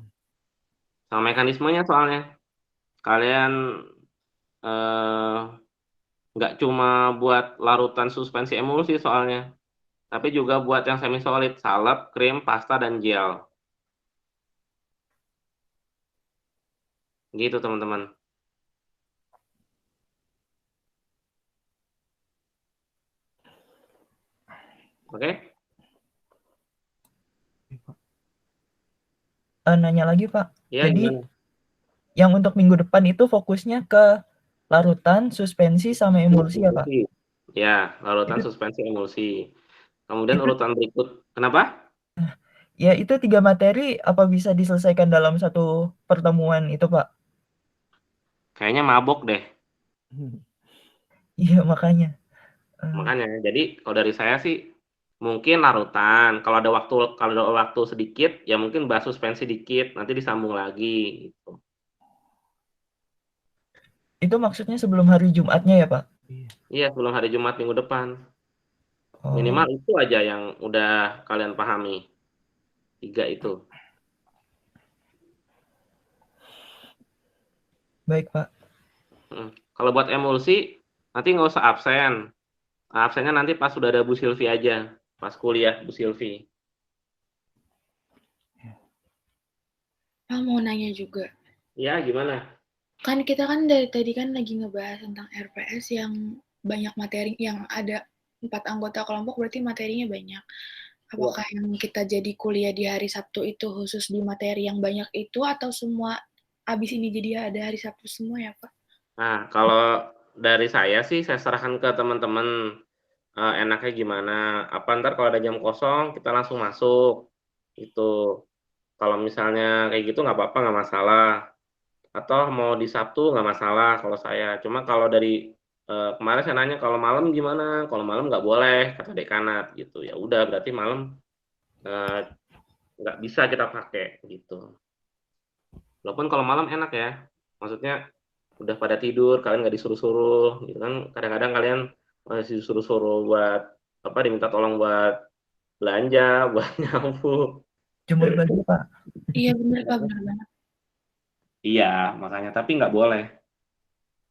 Sama mekanismenya soalnya. Kalian nggak cuma buat larutan suspensi emulsi soalnya. Tapi juga buat yang semi solid, salep, krim, pasta, dan gel. Gitu teman-teman. Oke? Nanya lagi, Pak. Ya, Jadi, gimana? yang untuk minggu depan itu fokusnya ke larutan, suspensi, sama emulsi ya, Pak? Ya, larutan, Itu, suspensi, emulsi. Kemudian itu urutan berikut. Kenapa? ya itu 3 materi apa bisa diselesaikan dalam satu pertemuan itu, Pak? Kayaknya mabok deh. Iya, makanya. Makanya, jadi kalau dari saya sih mungkin larutan. Kalau ada waktu sedikit, ya mungkin bahas suspensi dikit, nanti disambung lagi gitu. Itu maksudnya sebelum hari Jumatnya ya, Pak? Iya, sebelum hari Jumat minggu depan. Oh, Minimal itu aja yang udah kalian pahami. 3 itu. baik, Pak. Kalau buat emulsi, nanti nggak usah absen. Absennya nanti pas sudah ada Bu Silvi aja. Pas kuliah Bu Silvi. Pak mau nanya juga. Ya, gimana? Kan kita kan dari tadi kan lagi ngebahas tentang RPS yang banyak materi, yang ada 4 anggota kelompok, berarti materinya banyak. Apakah yang kita jadi kuliah di hari Sabtu itu khusus di materi yang banyak itu, atau semua abis ini jadi ada hari Sabtu semua ya, Pak? Nah, kalau dari saya sih saya serahkan ke teman-teman enaknya gimana. Apa ntar kalau ada jam kosong kita langsung masuk. Itu. Kalau misalnya kayak gitu nggak apa-apa, nggak masalah. Atau mau di Sabtu nggak masalah kalau saya. Cuma kalau dari kemarin saya nanya kalau malam gimana? Kalau malam nggak boleh kata dekanat gitu. Ya udah berarti malam nggak bisa kita pakai gitu. Walaupun kalau malam enak ya. Maksudnya udah pada tidur, kalian nggak disuruh-suruh gitu kan. Kadang-kadang kalian masih disuruh-suruh buat apa, diminta tolong buat belanja, buat nyapu. Jemur baju, Pak. Iya benar Pak, benar banget. Iya, makanya tapi nggak boleh.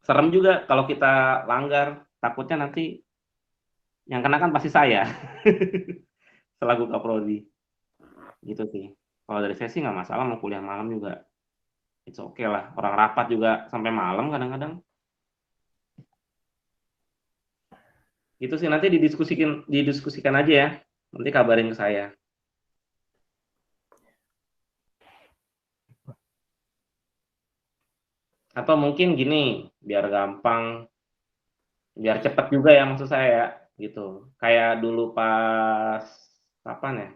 Serem juga kalau kita langgar, takutnya nanti yang kena kan pasti saya selaku kaprodi. Gitu sih. Kalau dari saya sih nggak masalah mau kuliah malam juga. It's okay lah. Orang rapat juga sampai malam kadang-kadang. Gitu sih, nanti didiskusikan aja ya. Nanti kabarin ke saya. Atau mungkin gini, biar gampang, biar cepat juga ya maksud saya gitu. Kayak dulu pas kapan ya?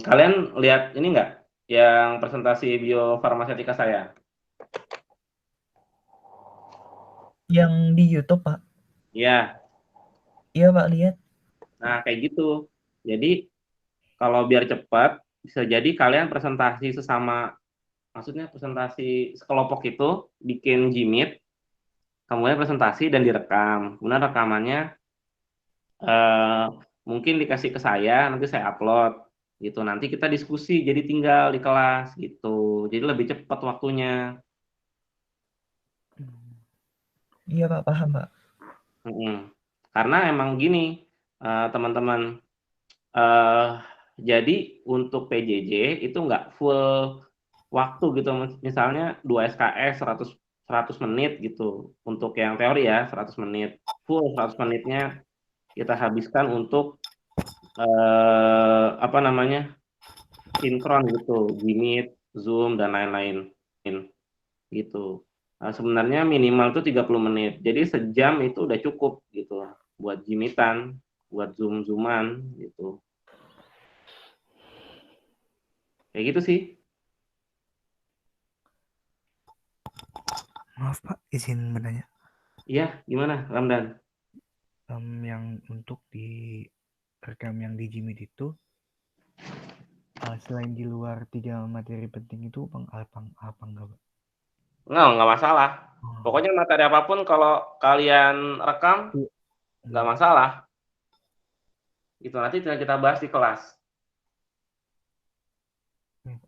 Kalian lihat ini nggak? Yang presentasi biofarmasetika saya? Yang di YouTube, Pak? Iya. Iya, Pak, lihat. Nah, kayak gitu. Jadi kalau biar cepat, bisa jadi kalian presentasi sesama, maksudnya presentasi sekelompok itu bikin Gmeet, kemudian presentasi dan direkam. Kemudian rekamannya mungkin dikasih ke saya, nanti saya upload gitu. Nanti kita diskusi, jadi tinggal di kelas gitu. Jadi lebih cepat waktunya. Iya, Pak, paham, Pak. Karena emang gini, teman-teman, jadi untuk PJJ itu nggak full waktu gitu. Misalnya 2 SKS 100 menit gitu. Untuk yang teori ya 100 menit. Full 100 menitnya kita habiskan untuk apa namanya, sinkron gitu, Gmeet, Zoom dan lain-lain gitu. Nah, sebenarnya minimal tuh 30 menit. Jadi sejam itu udah cukup gitu buat Gmeetan, buat Zoom-Zooman gitu. Kayak gitu sih. Maaf Pak, izin bertanya. Iya, gimana Ramdan? Yang untuk di rekam yang di Gmeet itu, selain di luar 3 materi penting itu apa enggak Pak? Nggak masalah. Pokoknya materi apapun kalau kalian rekam nggak masalah. Itu nanti kita bahas di kelas.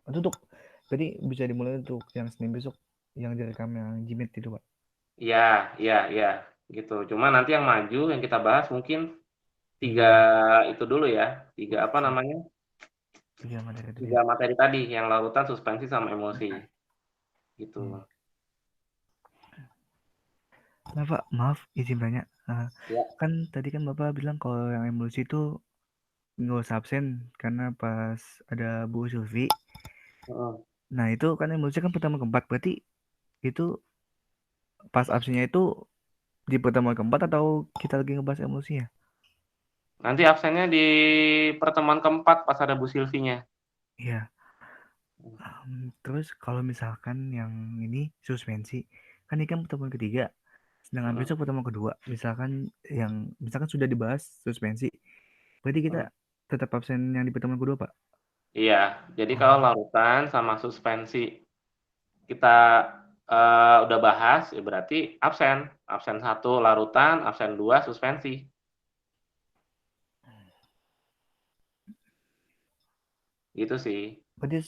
Itu untuk tadi bisa dimulai untuk yang Senin besok yang direkam yang Gmeet itu Pak. Iya, gitu. Cuma nanti yang maju yang kita bahas mungkin 3 itu dulu ya. 3 apa namanya? 3 materi itu. 3 materi tadi yang larutan, suspensi sama emosi. Gitu. Nah Pak, maaf izin tanya. Ya. Kan tadi kan Bapak bilang kalau yang emulsi itu nggak usah absen karena pas ada Bu Sylvie. Nah itu kan emulsi kan pertemuan keempat, berarti itu pas absennya itu di pertemuan keempat atau kita lagi ngebahas emulsi ya? Nanti absennya di pertemuan keempat pas ada Bu Sylvie-nya. Iya. Terus kalau misalkan yang ini suspensi, kan ini kan pertemuan ketiga, sedangkan besok pertemuan kedua, misalkan sudah dibahas suspensi, berarti kita tetap absen yang di pertemuan kedua, Pak? Iya, jadi kalau larutan sama suspensi kita udah bahas, ya berarti absen. Absen 1 larutan, absen 2 suspensi. Gitu sih. Berarti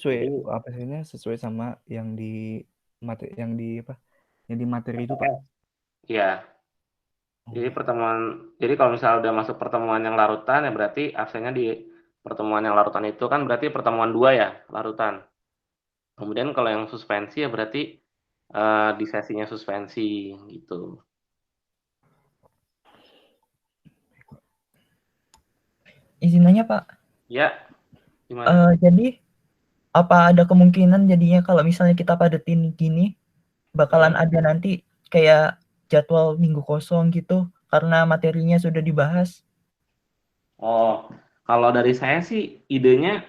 absennya sesuai sama yang di materi itu, Pak? Iya. Jadi kalau misalnya udah masuk pertemuan yang larutan, ya berarti absennya di pertemuan yang larutan itu kan berarti pertemuan 2 ya, larutan. Kemudian kalau yang suspensi ya berarti di sesinya suspensi gitu. Izin nanya, Pak. Ya, gimana? Jadi apa ada kemungkinan jadinya kalau misalnya kita padetin gini bakalan ada nanti kayak jadwal minggu kosong gitu karena materinya sudah dibahas? Oh, kalau dari saya sih idenya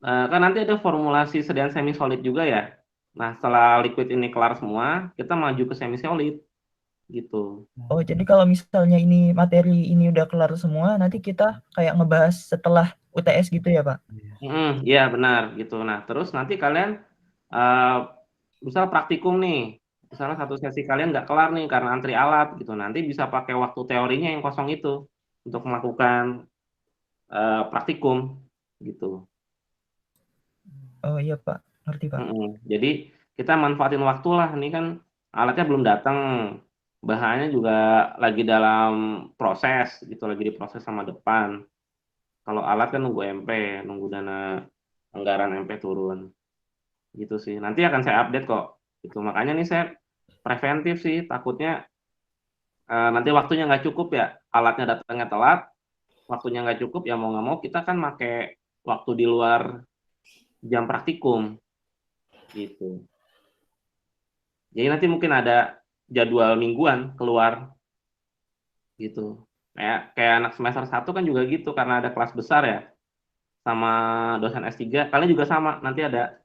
kan nanti ada formulasi sediaan semi solid juga ya. Nah, setelah liquid ini kelar semua, kita maju ke semi solid gitu. Oh, jadi kalau misalnya ini materi ini udah kelar semua, nanti kita kayak ngebahas setelah UTS gitu ya, Pak? Iya benar gitu. Nah, terus nanti kalian misal praktikum nih, misalnya satu sesi kalian nggak kelar nih karena antri alat gitu, nanti bisa pakai waktu teorinya yang kosong itu untuk melakukan praktikum gitu. Oh iya, Pak. Ngerti, Pak. Jadi kita manfaatin waktu lah, ini kan alatnya belum datang, bahannya juga lagi dalam proses gitu, lagi diproses sama depan. Kalau alat kan nunggu MP, nunggu dana anggaran MP turun. Gitu sih. Nanti akan saya update kok. Itu makanya nih saya preventif sih, takutnya nanti waktunya nggak cukup ya, alatnya datangnya telat, waktunya nggak cukup ya mau nggak mau kita kan pakai waktu di luar jam praktikum gitu. Jadi nanti mungkin ada jadwal mingguan keluar gitu. Kayak anak semester 1 kan juga gitu karena ada kelas besar ya sama dosen S3, kalian juga sama, nanti ada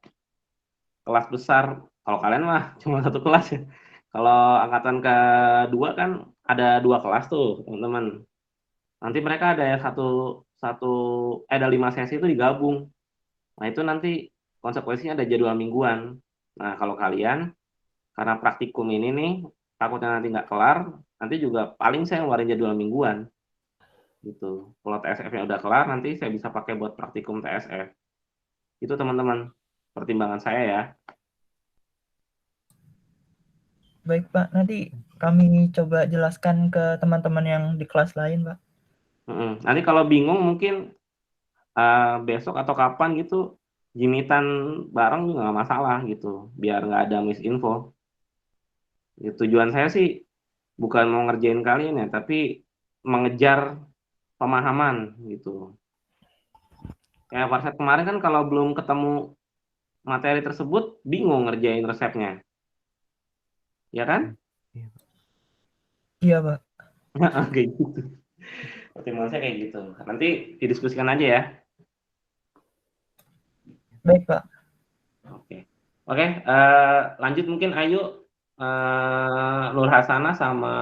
kelas besar. Kalau kalian mah cuma satu kelas ya. Kalau angkatan kedua kan ada 2 kelas tuh, teman-teman. Nanti mereka ada yang ada 5 sesi itu digabung. Nah, itu nanti konsekuensinya ada jadwal mingguan. Nah, kalau kalian karena praktikum ini nih takutnya nanti nggak kelar, nanti juga paling saya ngeluarin jadwal mingguan. Gitu. Kalau TSF-nya udah kelar, nanti saya bisa pakai buat praktikum TSF. Itu teman-teman, pertimbangan saya ya. Baik, Pak. Nanti kami coba jelaskan ke teman-teman yang di kelas lain, Pak. Nanti kalau bingung mungkin besok atau kapan gitu, jimitan bareng juga nggak masalah gitu, biar nggak ada misinfo. Ya, tujuan saya sih bukan mau ngerjain kalian ya, tapi mengejar pemahaman gitu. Kayak pada saat kemarin kan kalau belum ketemu materi tersebut, bingung ngerjain resepnya. Ya kan? Iya, Pak. Kayak gitu. Pertimbangan saya kayak gitu. Nanti didiskusikan aja ya. Baik, Pak. Oke, lanjut mungkin Ayu, Nur Hasanah sama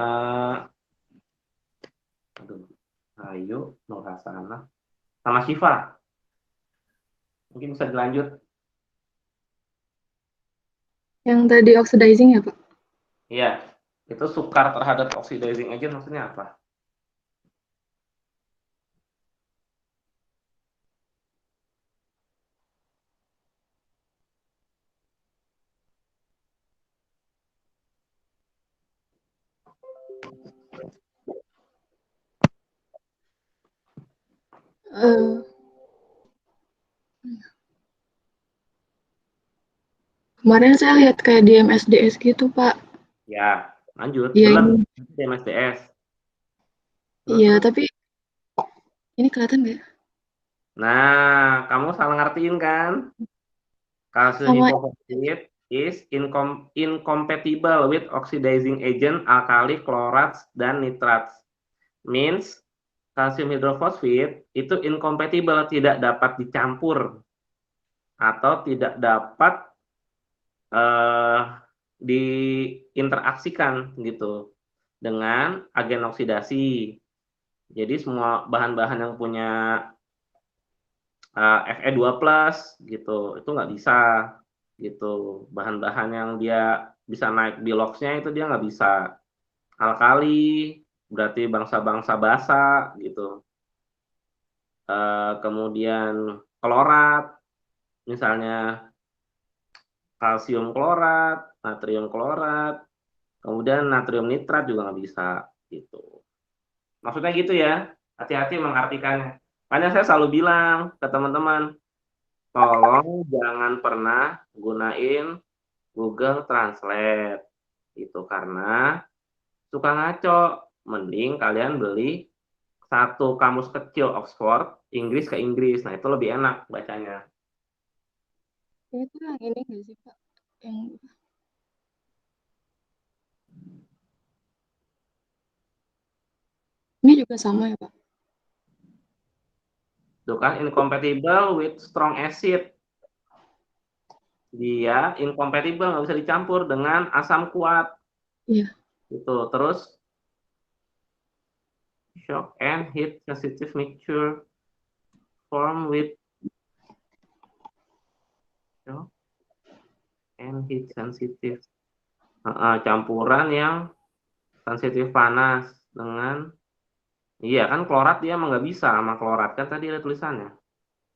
Ayu, Nur Hasanah sama Syifa. Mungkin bisa dilanjut. Yang tadi oxidizing ya, Pak? Iya, itu sukar terhadap oxidizing agent maksudnya apa? Kemarin saya lihat kayak di MSDS gitu, Pak. Ya, lanjut. Iya, Benar, di MSDS. Iya, tapi ini kelihatan nggak? Nah, kamu salah ngertiin kan? Kalsium Sama hipofosfat is incompatible with oxidizing agent, alkali, chlorides, dan nitrates. Means kalsium hidrofosfat itu incompatible, tidak dapat dicampur atau tidak dapat diinteraksikan gitu dengan agen oksidasi. Jadi semua bahan-bahan yang punya Fe2+ gitu, itu nggak bisa gitu. Bahan-bahan yang dia bisa naik biloxnya itu dia nggak bisa. Alkali berarti bangsa-bangsa basa gitu. Kemudian klorat, misalnya kalsium klorat, natrium klorat, kemudian natrium nitrat juga nggak bisa gitu. Maksudnya gitu ya, hati-hati mengartikannya. Makanya saya selalu bilang ke teman-teman, tolong jangan pernah gunain Google Translate itu karena suka ngaco. Mending kalian beli satu kamus kecil Oxford, Inggris ke Inggris. Nah, itu lebih enak bacanya. itu yang ini nggak sih, Pak? Yang ini juga sama ya, Pak? Itu kan incompatible with strong acid. Dia incompatible, nggak bisa dicampur dengan asam kuat. Iya. Gitu. Terus shock and heat sensitive mixture form with shock and heat sensitive. Campuran yang sensitif panas dengan, iya kan klorat dia emang nggak bisa sama klorat kan tadi ada tulisannya.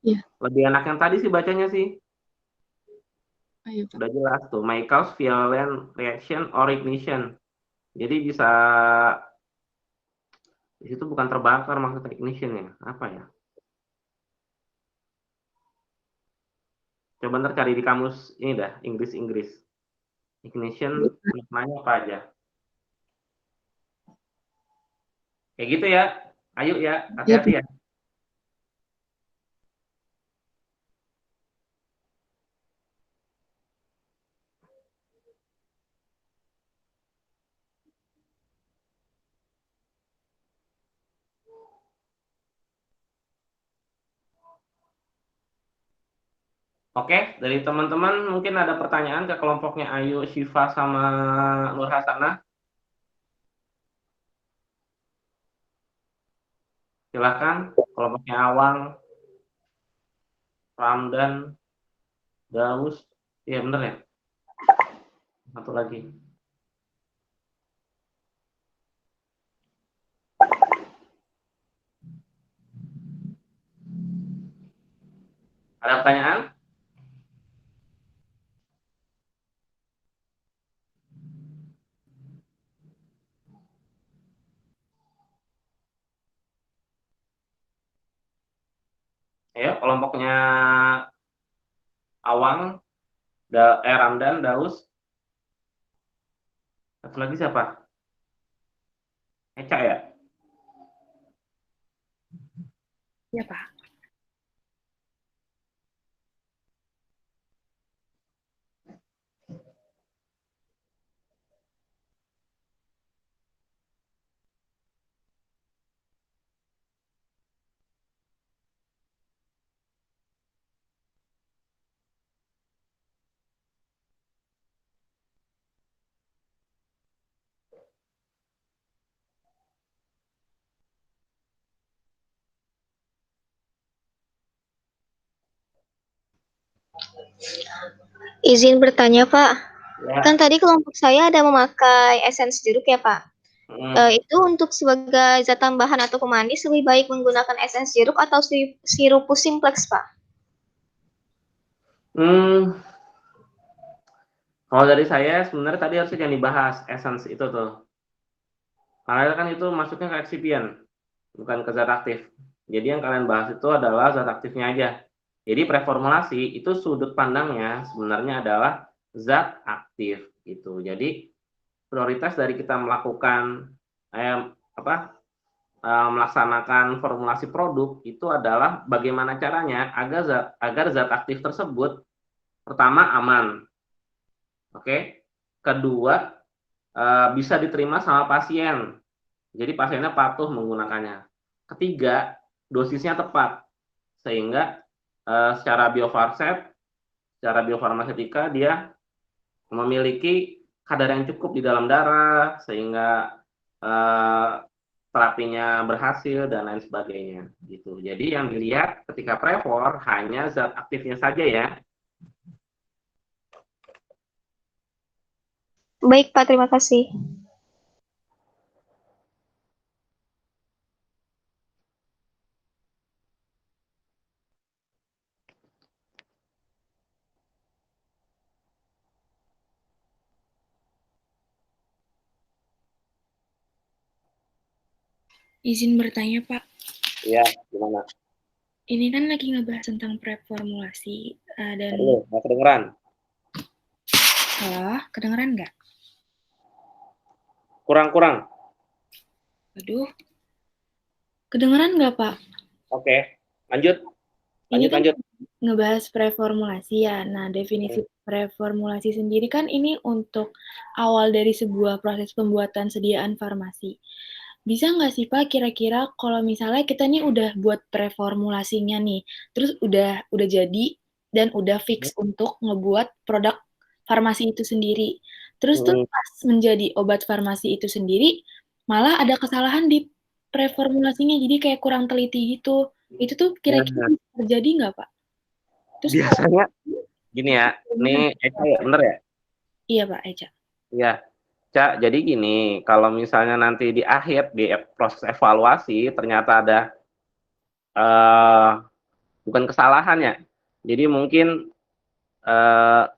Iya. Lebih enak yang tadi sih bacanya sih. Ayo, Pak. Udah jelas tuh, may cause violent reaction or ignition. Jadi bisa di situ bukan terbakar maksudnya ignition ya. Apa ya? Coba ntar cari di kamus ini dah, Inggris. Ignition maknanya apa aja. Kayak gitu ya. Ayo ya, hati-hati ya. Oke, dari teman-teman mungkin ada pertanyaan ke kelompoknya Ayu, Syifa, sama Nur Hasanah. Silakan, kelompoknya Awang, Ramdan, Daus. Iya bener ya? Satu lagi. Ada pertanyaan? Ayo, kelompoknya Awang, Ramdan, Daus. Satu lagi siapa? Eca ya? Ya, Pak. Izin bertanya, Pak. Ya. Kan tadi kelompok saya ada memakai esens jeruk ya, Pak. Itu untuk sebagai zat tambahan atau pemanis lebih baik menggunakan esens jeruk atau sirup simplex, Pak? Kalau dari saya sebenarnya tadi harusnya jangan dibahas essence itu tuh. Karena kan itu masuknya ke excipient, bukan ke zat aktif. Jadi yang kalian bahas itu adalah zat aktifnya aja. Jadi preformulasi itu sudut pandangnya sebenarnya adalah zat aktif gitu. Jadi prioritas dari kita melakukan melaksanakan formulasi produk itu adalah bagaimana caranya agar zat aktif tersebut pertama aman, oke. Kedua, bisa diterima sama pasien. Jadi pasiennya patuh menggunakannya. Ketiga, dosisnya tepat sehingga secara biofarmasetika dia memiliki kadar yang cukup di dalam darah sehingga terapinya berhasil dan lain sebagainya gitu. Jadi yang dilihat ketika Prevor hanya zat aktifnya saja ya. Baik, Pak, terima kasih. Izin bertanya, Pak. Iya, gimana? Ini kan lagi ngebahas tentang prep formulasi dan nggak kedengeran. Halo, kedengeran nggak? Kurang. Aduh, kedengeran nggak, Pak? Oke, lanjut. Ini kan ngebahas preformulasi ya. Nah, definisi preformulasi sendiri kan ini untuk awal dari sebuah proses pembuatan sediaan farmasi. Bisa nggak sih Pak, kira-kira kalau misalnya kita nih udah buat preformulasinya nih, terus udah jadi dan udah fix untuk ngebuat produk farmasi itu sendiri. Terus tuh pas menjadi obat farmasi itu sendiri, malah ada kesalahan di preformulasinya, jadi kayak kurang teliti gitu. Itu tuh kira-kira bisa terjadi nggak, Pak? Terus biasanya gini ya, ini Eca ya, bener ya? Iya, Pak, Eca. Iya, Cak, jadi gini, kalau misalnya nanti di akhir, di proses evaluasi, ternyata ada bukan kesalahan ya, jadi mungkin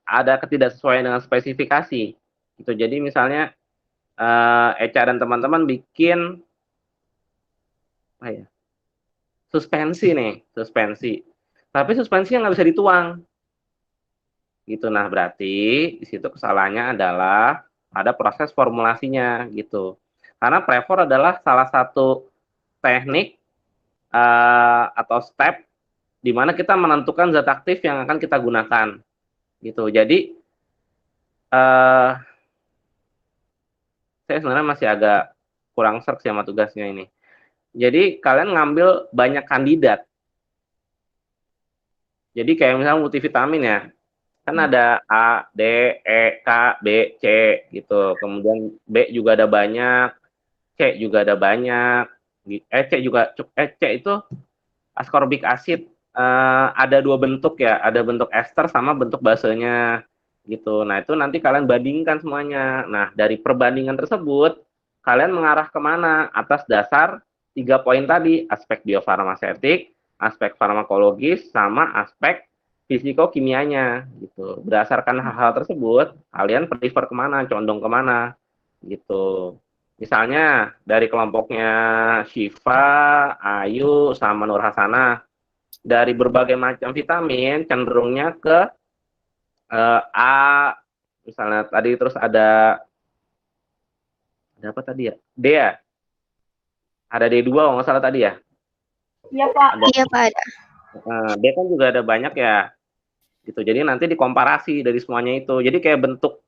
ada ketidaksesuaian dengan spesifikasi. Gitu. Jadi misalnya Eca dan teman-teman bikin suspensi nih, tapi suspensinya nggak bisa dituang. Gitu. Nah, berarti di situ kesalahannya adalah ada proses formulasinya gitu. Karena Prevor adalah salah satu teknik atau step di mana kita menentukan zat aktif yang akan kita gunakan. Gitu. Jadi saya sebenarnya masih agak kurang serk sama tugasnya ini. Jadi kalian ngambil banyak kandidat. Jadi kayak misalnya multivitamin ya. Kan ada A, D, E, K, B, C gitu. Kemudian B juga ada banyak, C juga ada banyak. C itu ascorbic acid ada dua bentuk ya, ada bentuk ester sama bentuk basenya gitu. Nah, itu nanti kalian bandingkan semuanya. Nah, dari perbandingan tersebut kalian mengarah kemana atas dasar 3 poin tadi, aspek biofarmasetik, aspek farmakologis, sama aspek fisikokimianya gitu. Berdasarkan hal-hal tersebut, kalian prefer kemana, condong kemana gitu. Misalnya dari kelompoknya Syifa, Ayu, sama Nur Hasanah, dari berbagai macam vitamin cenderungnya ke A, misalnya tadi, terus ada apa tadi ya? D ya? Ada D2 kalau nggak salah tadi ya? Iya, Pak. Iya, Pak, ada. D kan juga ada banyak ya. Gitu. Jadi nanti dikomparasi dari semuanya itu. Jadi kayak bentuk,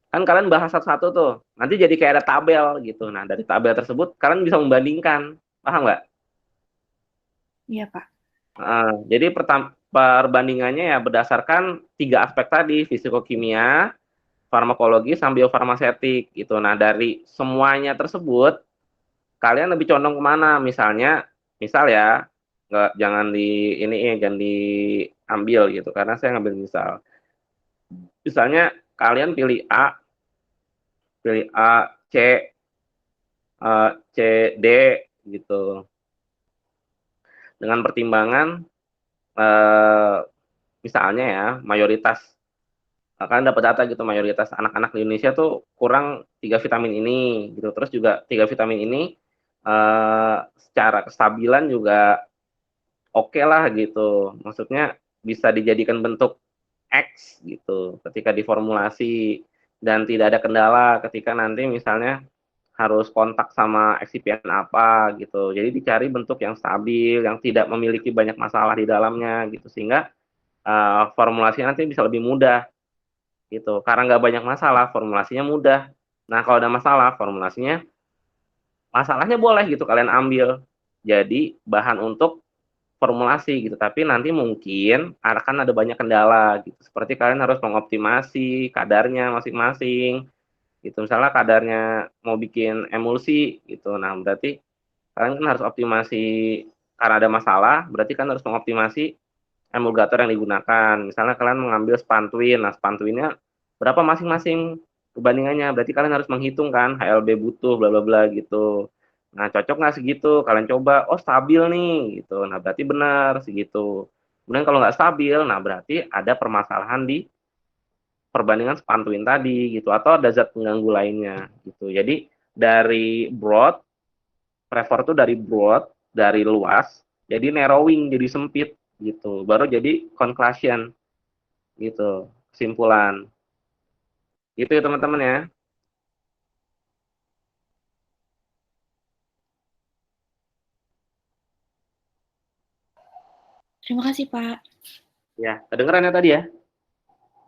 kan kalian bahas satu-satu tuh. Nanti jadi kayak ada tabel gitu. Nah, dari tabel tersebut kalian bisa membandingkan. Paham nggak? Iya, Pak. Jadi perbandingannya ya berdasarkan 3 aspek tadi, fisikokimia, farmakologi, sama biofarmasetik gitu. Nah, dari semuanya tersebut kalian lebih condong kemana? Misal ya, jangan diambil gitu, karena saya ngambil misal. Misalnya kalian pilih A, C, D gitu. Dengan pertimbangan misalnya ya, mayoritas kalian dapat data gitu, mayoritas anak-anak di Indonesia tuh kurang 3 vitamin ini gitu. Terus juga 3 vitamin ini secara kestabilan juga oke lah gitu. Maksudnya bisa dijadikan bentuk X gitu ketika diformulasi, dan tidak ada kendala ketika nanti misalnya harus kontak sama eksipien apa gitu. Jadi dicari bentuk yang stabil, yang tidak memiliki banyak masalah di dalamnya gitu, sehingga formulasinya nanti bisa lebih mudah gitu. Karena nggak banyak masalah, formulasinya mudah. Nah, kalau ada masalah, masalahnya boleh gitu kalian ambil jadi bahan untuk formulasi gitu, tapi nanti mungkin akan ada banyak kendala gitu, seperti kalian harus mengoptimasi kadarnya masing-masing gitu. Misalnya kadarnya mau bikin emulsi gitu, nah berarti kalian kan harus optimasi, karena ada masalah berarti kan harus mengoptimasi emulgator yang digunakan. Misalnya kalian mengambil spantuin, nah spantuinnya berapa masing-masing perbandingannya, berarti kalian harus menghitung kan HLB butuh bla bla bla gitu. Nah, cocok nggak segitu? Kalian coba, oh stabil nih gitu. Nah, berarti benar segitu. Kemudian kalau nggak stabil, nah berarti ada permasalahan di perbandingan spantuin tadi gitu, atau ada zat pengganggu lainnya gitu. Jadi dari broad, prefer tuh dari broad, dari luas, jadi narrowing, jadi sempit gitu. Baru jadi conclusion gitu, kesimpulan. Gitu ya teman-teman ya. Terima kasih, Pak. Ya, kedengeran ya tadi ya?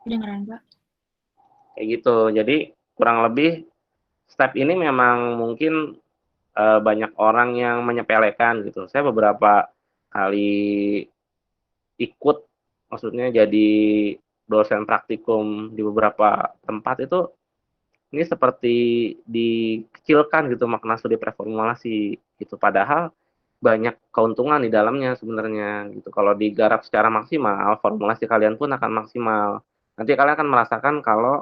Kedengeran, Pak. Kayak gitu. Jadi kurang lebih step ini memang mungkin banyak orang yang menyepelekan gitu. Saya beberapa kali ikut, maksudnya jadi dosen praktikum di beberapa tempat itu, ini seperti dikecilkan gitu makna studi preformulasi gitu. Padahal banyak keuntungan di dalamnya sebenarnya gitu. Kalau digarap secara maksimal, formulasi kalian pun akan maksimal. Nanti kalian akan merasakan kalau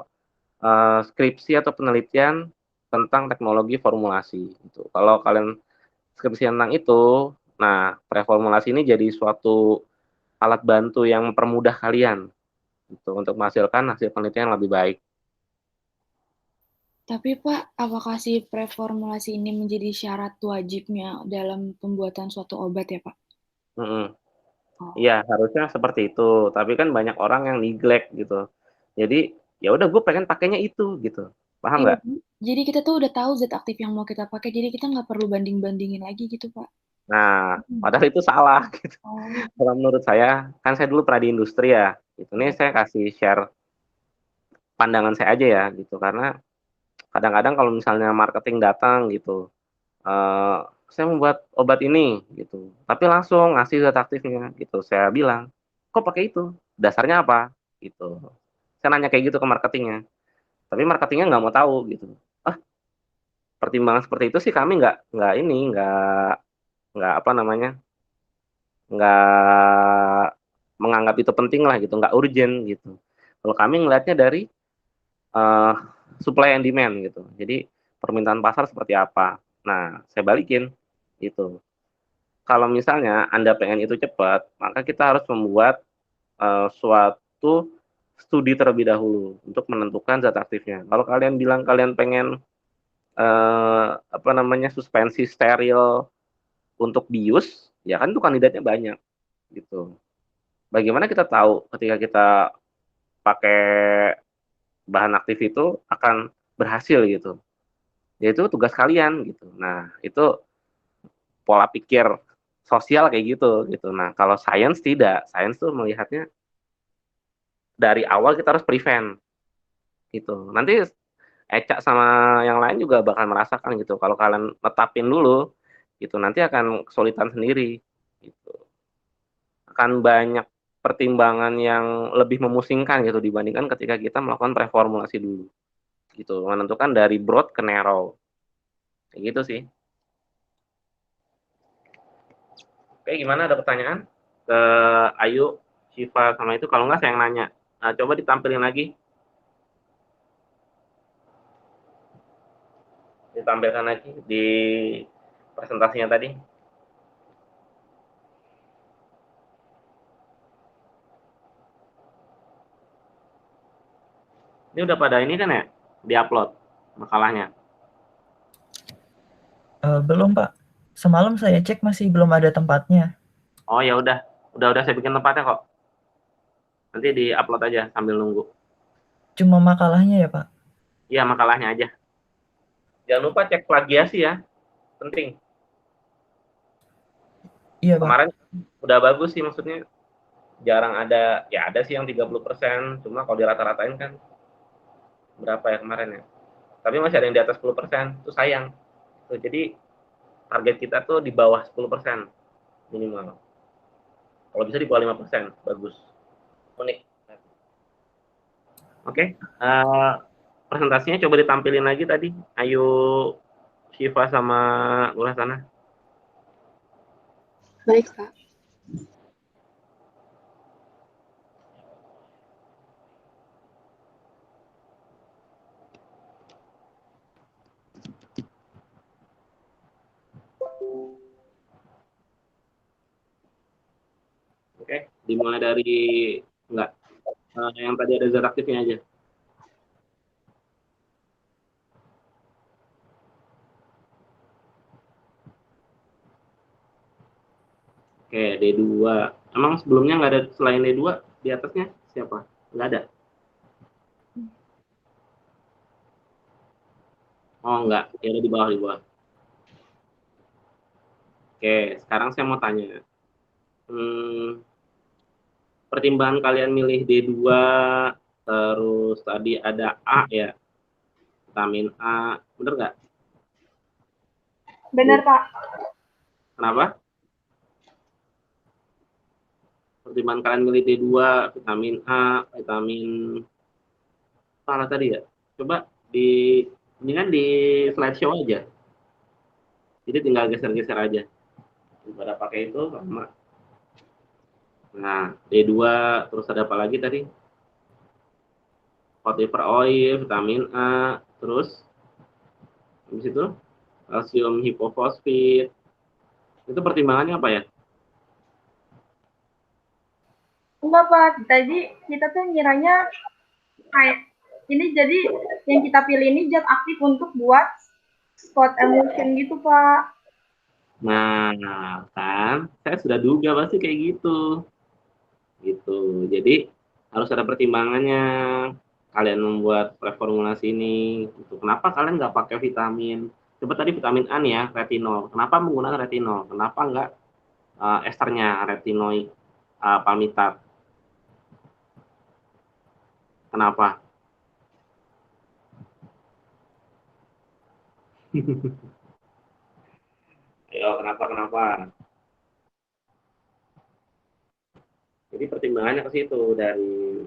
skripsi atau penelitian tentang teknologi formulasi gitu. Kalau kalian skripsi tentang itu, nah preformulasi ini jadi suatu alat bantu yang mempermudah kalian gitu untuk menghasilkan hasil penelitian yang lebih baik. Tapi Pak, apakah si preformulasi ini menjadi syarat wajibnya dalam pembuatan suatu obat ya Pak? Iya, harusnya seperti itu. Tapi kan banyak orang yang neglect gitu. Jadi ya udah gue pengen pakainya itu gitu. Paham Iya, nggak? jadi kita tuh udah tahu zat aktif yang mau kita pakai, jadi kita nggak perlu banding-bandingin lagi gitu Pak. Nah, padahal itu salah gitu. Oh, Kalau menurut saya, kan saya dulu pernah di industri ya. Gitu. Ini saya kasih share pandangan saya aja ya gitu. Karena kadang-kadang kalau misalnya marketing datang gitu, saya membuat obat ini gitu, tapi langsung ngasih zat aktifnya gitu. Saya bilang, kok pakai itu? Dasarnya apa? Gitu. Saya nanya kayak gitu ke marketingnya, tapi marketingnya nggak mau tahu gitu. Ah, pertimbangan seperti itu sih kami nggak apa namanya, nggak menganggap itu penting lah gitu, nggak urgent gitu. Kalau kami ngelihatnya dari uh, supply and demand gitu. Jadi permintaan pasar seperti apa. Nah, saya balikin gitu. Kalau misalnya Anda pengen itu cepat, maka kita harus membuat suatu studi terlebih dahulu untuk menentukan zat aktifnya. Kalau kalian bilang kalian pengen apa namanya, suspensi steril untuk bius, ya kan itu kandidatnya banyak gitu. Bagaimana kita tahu ketika kita pakai bahan aktif itu akan berhasil gitu? Ya itu tugas kalian gitu. Nah, itu pola pikir sosial kayak gitu. Nah, kalau sains tidak. Sains tuh melihatnya dari awal kita harus prevent gitu. Nanti Eca sama yang lain juga bakal merasakan gitu. Kalau kalian netapin dulu gitu, nanti akan kesulitan sendiri gitu. Akan banyak pertimbangan yang lebih memusingkan gitu dibandingkan ketika kita melakukan preformulasi dulu gitu. Menentukan dari broad ke narrow. Kayak gitu sih. Oke, gimana, ada pertanyaan ke Ayu, Syifa sama itu? Kalau nggak saya yang nanya. Nah, coba ditampilin lagi. Ditampilkan lagi di presentasinya tadi. Ini udah pada ini kan ya? Di-upload makalahnya. Belum Pak. Semalam saya cek masih belum ada tempatnya. Oh ya udah saya bikin tempatnya kok. Nanti di-upload aja sambil nunggu. Cuma makalahnya ya Pak? Iya, makalahnya aja. Jangan lupa cek plagiasi ya, penting. Iya, Pak. Kemarin udah bagus sih, maksudnya jarang ada, ya ada sih yang 30%, cuma kalau dirata-ratain kan berapa ya kemarin ya. Tapi masih ada yang di atas 10%, itu sayang. Tuh, jadi target kita tuh di bawah 10% minimal. Kalau bisa di bawah 5%, bagus. Unik. Oke, presentasinya coba ditampilin lagi tadi. Ayo Syifa sama Ulah sana. Baik, Kak. Oke, dimulai dari enggak yang tadi ada zat aktifnya aja. Oke, D2. Emang sebelumnya nggak ada selain D2 di atasnya siapa? Nggak ada. Oh, enggak. Ya ada di bawah, di bawah. Oke, sekarang saya mau tanya. Pertimbangan kalian milih D2, terus tadi ada A ya, vitamin A, bener nggak? Benar, Pak. Kenapa? Pertimbangan kalian milih D2, vitamin A, vitamin apa tadi ya? Coba mendingan di slideshow aja. Jadi tinggal geser-geser aja. Daripada pakai itu lama. Nah, D2, terus ada apa lagi tadi? Vetiver oil, vitamin A, terus habis itu kalsium hipofosfit. Itu pertimbangannya apa ya? Enggak, Pak. Tadi kita tuh ngiranya kayak ini, jadi yang kita pilih ini zat aktif untuk buat spot emulsion gitu, Pak. Nah, kan saya sudah duga pasti kayak gitu. Gitu. Jadi harus ada pertimbangannya. Kalian membuat reformulasi ini. Gitu. Kenapa kalian nggak pakai vitamin? Coba tadi vitamin A nih ya, retinol. Kenapa menggunakan retinol? Kenapa nggak esternya, retinoid palmitat? Kenapa? Ayo, kenapa? Jadi pertimbangannya ke situ, dari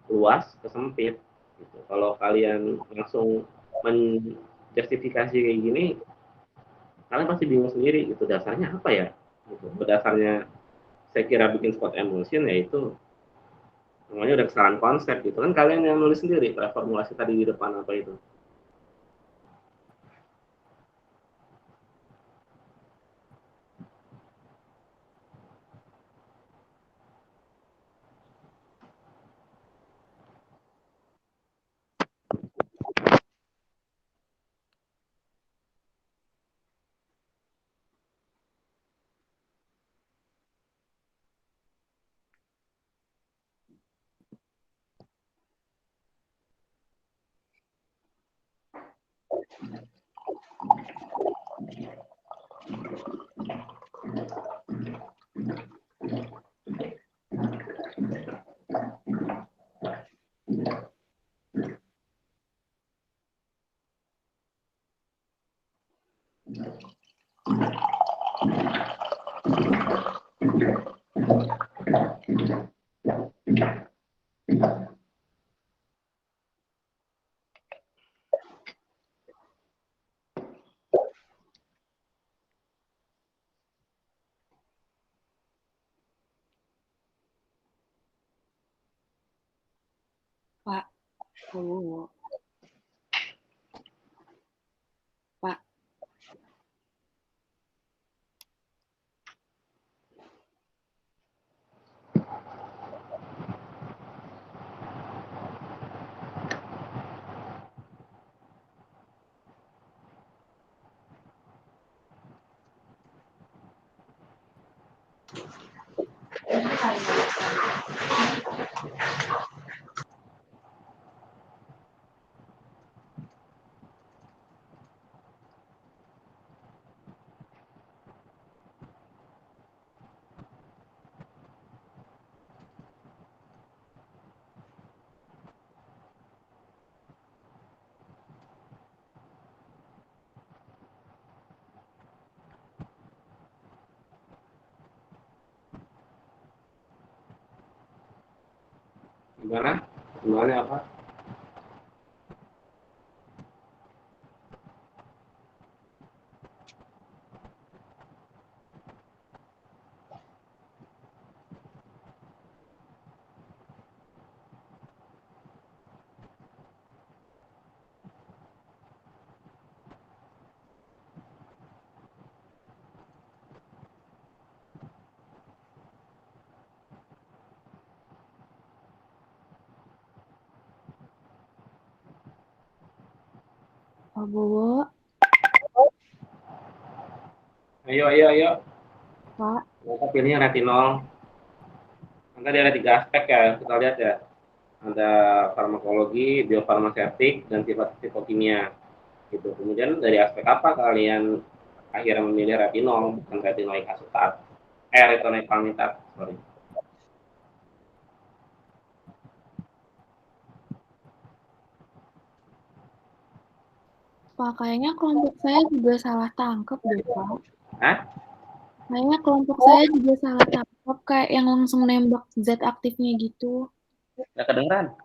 luas ke sempit. Gitu. Kalau kalian langsung menjustifikasi kayak gini, kalian pasti bingung sendiri, itu dasarnya apa ya? Gitu. Berdasarnya saya kira bikin spot emulsion, yaitu namanya udah kesalahan konsep gitu kan, kalian yang nulis sendiri reformulasi tadi di depan apa itu. Pak. Oh. Pak. Gimana? Gimana apa? Pak Bowo, Ayo. Pak. Kita pilihnya retinol. Nanti ada 3 aspek ya, kita lihat ya. Ada farmakologi, biofarmaseutik, dan sifat fitokimia. Gitu. Kemudian dari aspek apa kalian akhirnya memilih retinol, bukan retinoik asetat? Retinoik palmitat, sorry. Pak, kayaknya kelompok saya juga salah tangkap deh, Pak. Hah? Kayaknya kelompok saya juga salah tangkap, kayak yang langsung nembak zat aktifnya gitu. Nggak kedengeran?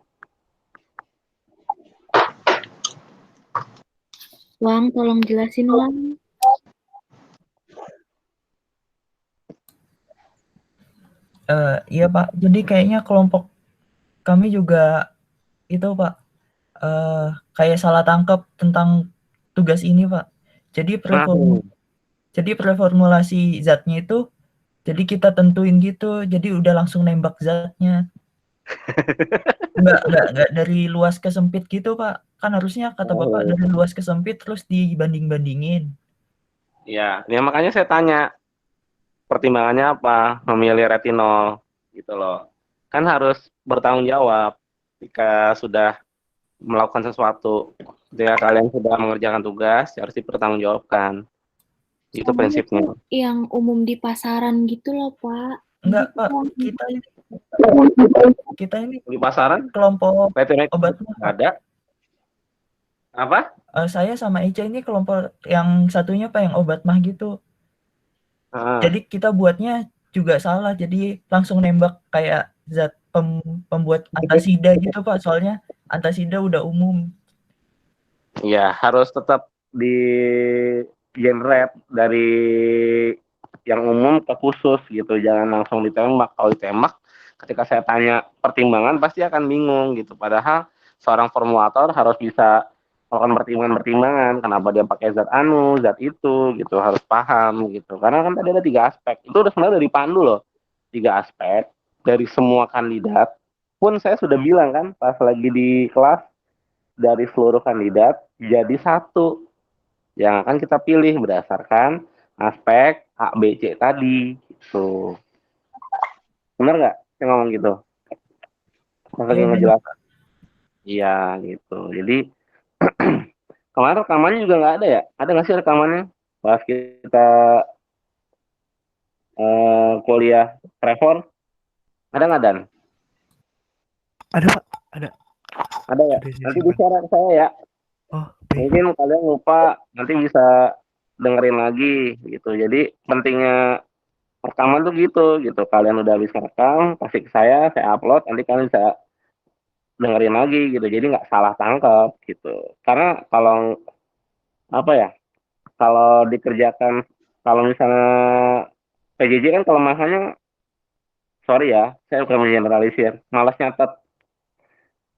Wang, tolong jelasin, Wang. Iya Pak, jadi kayaknya kelompok kami juga itu Pak, kayak salah tangkap tentang tugas ini Pak. Jadi preformulasi zatnya itu, jadi kita tentuin gitu, jadi udah langsung nembak zatnya. Nggak dari luas ke sempit gitu Pak. Kan harusnya kata Bapak dari luas ke sempit terus dibanding-bandingin. Ya, makanya saya tanya, pertimbangannya apa memilih retinol gitu loh. Kan harus bertanggung jawab jika sudah melakukan sesuatu. Jika kalian sudah mengerjakan tugas, harus dipertanggungjawabkan. Itu prinsipnya. Yang umum di pasaran gitu loh, Pak. Enggak Pak, kita ini Di pasaran kelompok retinoid obat ada. Apa? Saya sama Ica ini kelompok yang satunya Pak yang obat mah gitu. Jadi kita buatnya juga salah, jadi langsung nembak kayak zat pembuat antasida gitu Pak, soalnya antasida udah umum. Iya, harus tetap di generate dari yang umum ke khusus gitu, jangan langsung ditembak. Kalau ditembak, ketika saya tanya pertimbangan pasti akan bingung gitu. Padahal seorang formulator harus bisa melakukan pertimbangan-pertimbangan, kenapa dia pakai zat anu, zat itu gitu, harus paham gitu. Karena kan tadi ada 3 aspek. Itu udah sebenarnya dari pandu loh. 3 aspek dari semua kandidat. Pun saya sudah bilang kan pas lagi di kelas, dari seluruh kandidat jadi 1 yang akan kita pilih berdasarkan aspek A, B, C tadi gitu. Benar nggak saya ngomong gitu? Lagi ngejelasin. Iya gitu. Jadi kemarin rekamannya juga nggak ada ya? Ada nggak sih rekamannya pas kita kuliah Trevor? Ada nggak Dan? Ada Pak, ada. Ada ya? Nanti di-share ke saya ya. Oh, mungkin kalian lupa, nanti bisa dengerin lagi gitu. Jadi pentingnya rekaman tuh gitu. Kalian udah habis rekam, kasih ke saya upload, nanti kalian bisa dengerin lagi gitu. Jadi nggak salah tangkap gitu. Karena kalau apa ya, kalau dikerjakan, kalau misalnya PJJ kan kelemahannya, sorry ya, saya bukan mengeneralisir, malas nyatet.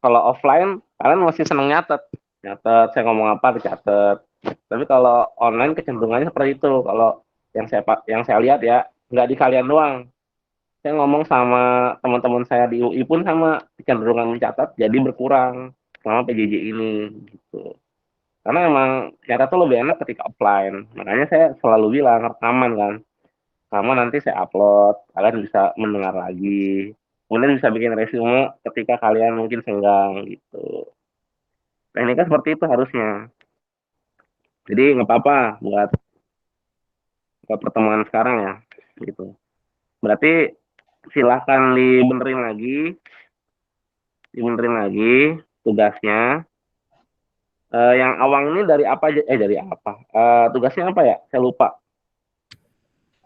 Kalau offline, kalian masih seneng nyatet, saya ngomong apa dicatat. Tapi kalau online kecenderungannya seperti itu. Kalau yang saya lihat ya, nggak di kalian doang. Saya ngomong sama teman-teman saya di UI pun sama, kecenderungan mencatat jadi berkurang selama PJJ ini gitu. Karena emang cara tuh lebih enak ketika offline. Makanya saya selalu bilang rekaman kan. Sama nanti saya upload, kalian bisa mendengar lagi. Kemudian bisa bikin resume ketika kalian mungkin senggang gitu. Tekniknya seperti itu harusnya. Jadi nggak apa-apa buat pertemuan sekarang ya, gitu. Berarti silahkan dibenerin lagi tugasnya. Yang awang ini dari apa aja? Dari apa? Tugasnya apa ya? Saya lupa.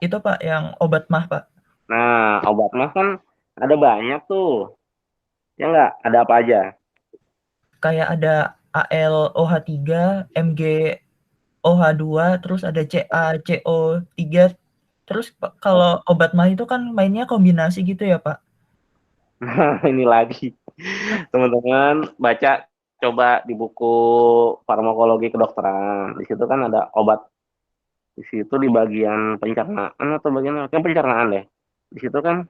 Itu Pak yang obat mah Pak. Nah, obat mah kan ada banyak tuh. Ya nggak? Ada apa aja? Kayak ada AlOH3, MgOH2, terus ada CaCO3. Terus kalau obat mah itu kan mainnya kombinasi gitu ya, Pak? Ini lagi. Teman-teman baca coba di buku farmakologi kedokteran. Di situ kan ada obat. Di situ di bagian pencernaan atau bagian apa? Kan pencernaan deh. Di situ kan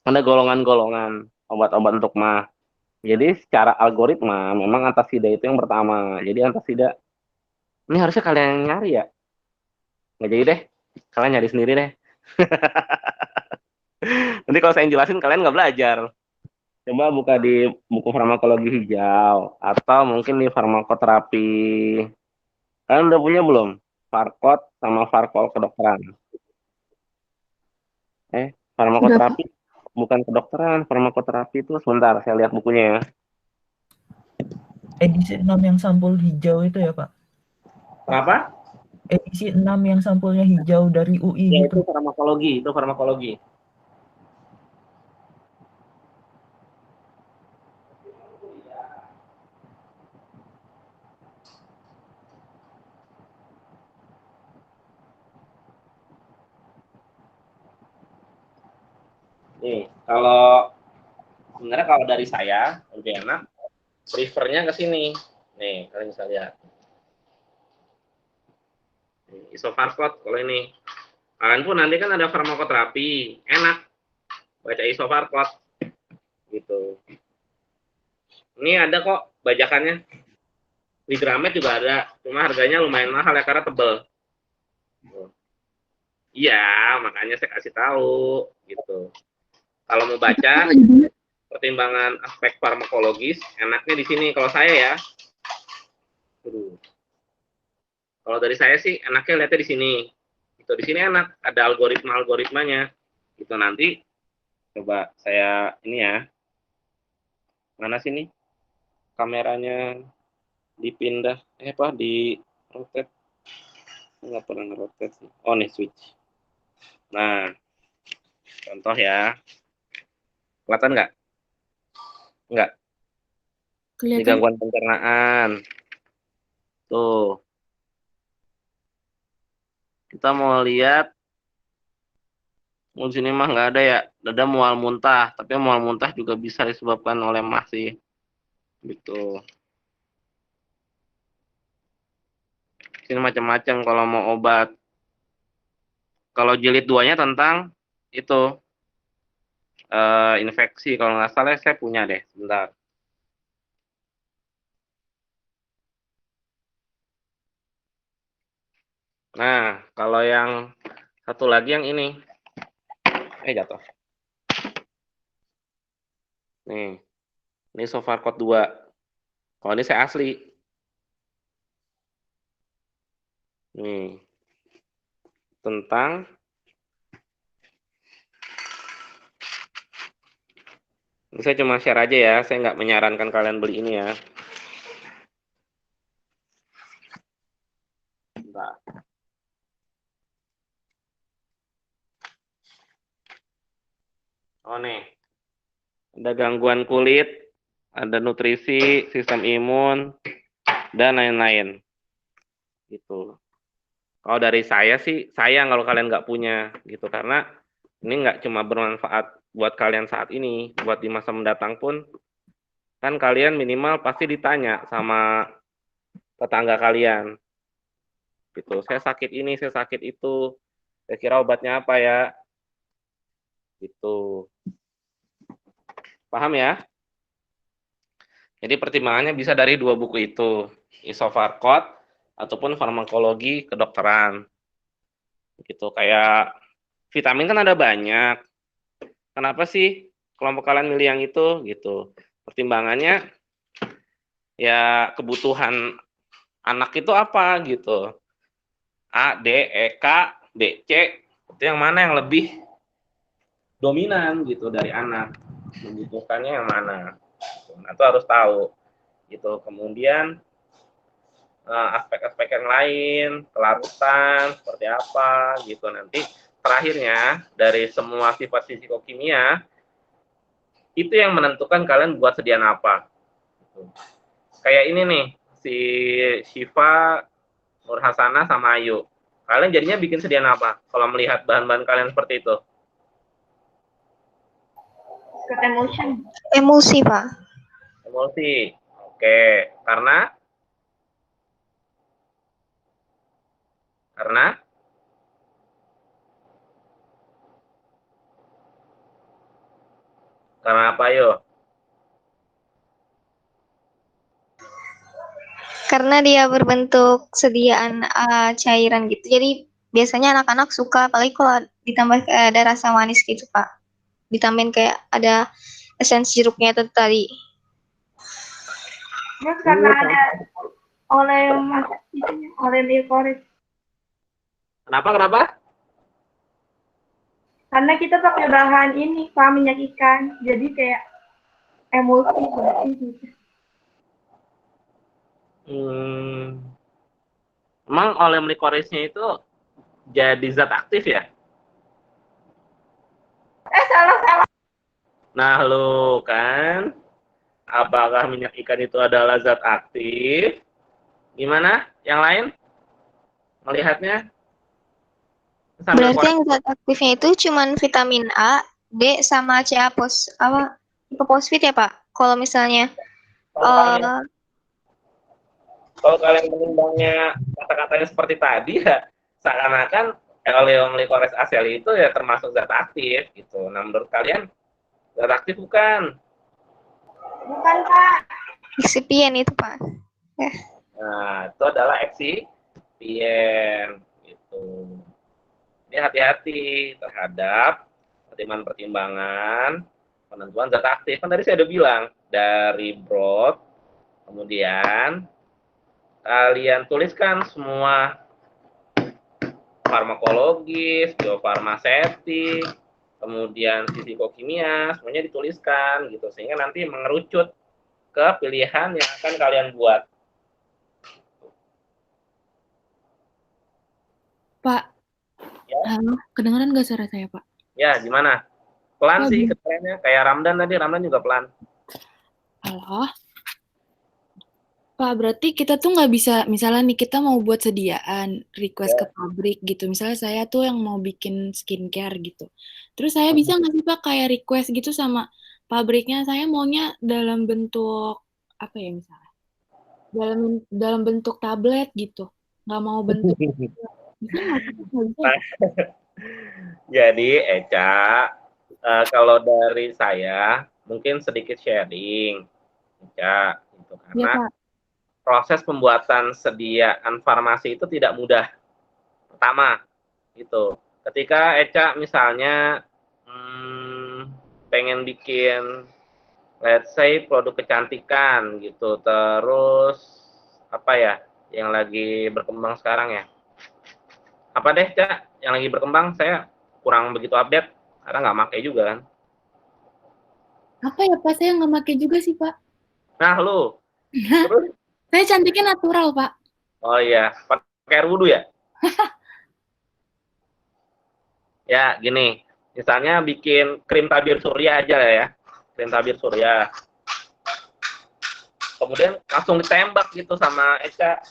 ada golongan-golongan obat-obat untuk mah. Jadi secara algoritma memang antasida itu yang pertama. Jadi antasida ini harusnya kalian yang nyari ya. Nggak jadi deh. Kalian nyari sendiri deh. Nanti kalau saya jelasin kalian nggak belajar. Coba buka di buku farmakologi hijau atau mungkin di farmakoterapi. Kalian udah punya belum? Farkot sama farkol kedokteran. Udah, Pak. Farmakoterapi bukan kedokteran, farmakoterapi itu sebentar saya lihat bukunya ya. Edisi 6 yang sampul hijau itu ya, Pak? Kenapa? Edisi 6 yang sampulnya hijau dari UI Ya gitu. itu farmakologi. Nih, kalau sebenarnya kalau dari saya lebih enak prefernya ke sini. Nih, kalian bisa lihat. Isofarkot kalau ini. Kalian pun nanti kan ada farmakoterapi. Enak baca isofarkot gitu. Ini ada kok bajakannya. Di Gramet juga ada, cuma harganya lumayan mahal ya karena tebel. Iya, makanya saya kasih tahu gitu. Kalau mau baca pertimbangan aspek farmakologis, enaknya di sini kalau saya ya. Kalau dari saya sih enaknya lihatnya di sini. Itu di sini enak, ada algoritmanya. Itu nanti coba saya ini ya. Mana sini? Kameranya dipindah di rotate. Nggak pernah ngerotate sih. Oh nih switch. Nah, contoh ya. Kelihatan nggak? Nggak. Di Kelihatan. gangguan pencernaan. Tuh. Kita mau lihat. Di sini mah nggak ada ya. Ada mual muntah. Tapi mual muntah juga bisa disebabkan oleh mah sih. Gitu. Sini macam-macam kalau mau obat. Kalau jilid 2-nya tentang itu infeksi. Kalau nggak salah saya punya deh. Sebentar. Nah, kalau yang satu lagi yang ini. Jatuh. Nih. Ini Sofarkot 2. Kalau ini saya asli. Nih. Tentang ini saya cuma share aja ya, saya nggak menyarankan kalian beli ini ya. Bentar. Oh nih, ada gangguan kulit, ada nutrisi, sistem imun, dan lain-lain. Gitu. Kalau dari saya sih, sayang kalau kalian nggak punya, gitu. Karena ini nggak cuma bermanfaat buat kalian saat ini, buat di masa mendatang pun, kan kalian minimal pasti ditanya sama tetangga kalian. Gitu, saya sakit ini, saya sakit itu, saya kira obatnya apa ya? Gitu. Paham ya? Jadi pertimbangannya bisa dari dua buku itu, Isofarkot ataupun farmakologi kedokteran. Gitu, kayak vitamin kan ada banyak. Kenapa sih kelompok kalian milih yang itu? Gitu. Pertimbangannya ya kebutuhan anak itu apa gitu. A, D, E, K, B, C, itu yang mana yang lebih dominan gitu dari anak. Membutuhkannya yang mana. Nah, itu harus tahu. Gitu. Kemudian aspek-aspek yang lain, kelarutan, seperti apa, gitu. Nanti terakhirnya, dari semua sifat fisikokimia, itu yang menentukan kalian buat sediaan apa. Kayak ini nih, si Syifa, Nur Hasanah, sama Ayu. Kalian jadinya bikin sediaan apa kalau melihat bahan-bahan kalian seperti itu? Cut emotion. Emosi, Pak. Emosi. Oke, karena apa, yo? Karena dia berbentuk sediaan cairan gitu. Jadi biasanya anak-anak suka, apalagi kalau ditambah ada rasa manis gitu, Pak. Ditambahin kayak ada esens jeruknya itu tadi. Terus karena ada oleh licorice. Kenapa? Karena kita pakai bahan ini, Pak, minyak ikan. Jadi kayak emosi gitu. Emang oleh licorice-nya itu jadi zat aktif ya? Salah. Nah, lo kan, apakah minyak ikan itu adalah zat aktif? Gimana? Yang lain? Melihatnya? Berarti yang zat aktifnya itu cuma vitamin A, D, sama hipoposfit ya, Pak? Kalau misalnya kalau kalian menimbangnya kata-katanya seperti tadi ya, seakan-akan oleum licorice aceli itu ya termasuk zat aktif gitu. Nah, menurut kalian zat aktif bukan? Bukan, Pak. Excipient itu, Pak. Ya. Nah, itu adalah excipient gitu. Ini hati-hati terhadap pertimbangan penentuan zat aktif. Kan tadi saya udah bilang dari broad, kemudian kalian tuliskan semua farmakologis, biofarmasetik, kemudian fisikokimia, semuanya dituliskan gitu sehingga nanti mengerucut ke pilihan yang akan kalian buat. Pak, Ya. halo, kedengeran nggak suara saya, Pak? Ya, gimana? Pelan sih kedengarannya, kayak Ramdan tadi, Ramdan juga pelan. Halo? Pak, berarti kita tuh nggak bisa, misalnya nih kita mau buat sediaan, request ke pabrik gitu. Misalnya saya tuh yang mau bikin skincare gitu. Terus saya bisa nggak sih Pak kayak request gitu sama pabriknya, saya maunya dalam bentuk, apa ya misalnya? Dalam bentuk tablet gitu. Nggak mau bentuk, bisa nggak bisa? Jadi, Eca, kalau dari saya, mungkin sedikit sharing. Eca, gitu. Karena Ya, Pak. proses pembuatan sediaan farmasi itu tidak mudah. Pertama, gitu. Ketika Eca misalnya pengen bikin, let's say, produk kecantikan gitu, terus apa ya, yang lagi berkembang sekarang ya? Apa deh, Ca, yang lagi berkembang? Saya kurang begitu update, karena nggak pakai juga kan. Apa ya Pak, saya nggak pakai juga sih Pak. Nah, lu. Terus? Saya cantiknya natural, Pak. Oh iya, pakai air wudhu ya? Ya, gini. Misalnya bikin krim tabir surya aja ya. Krim tabir surya. Kemudian langsung ditembak gitu sama Eca.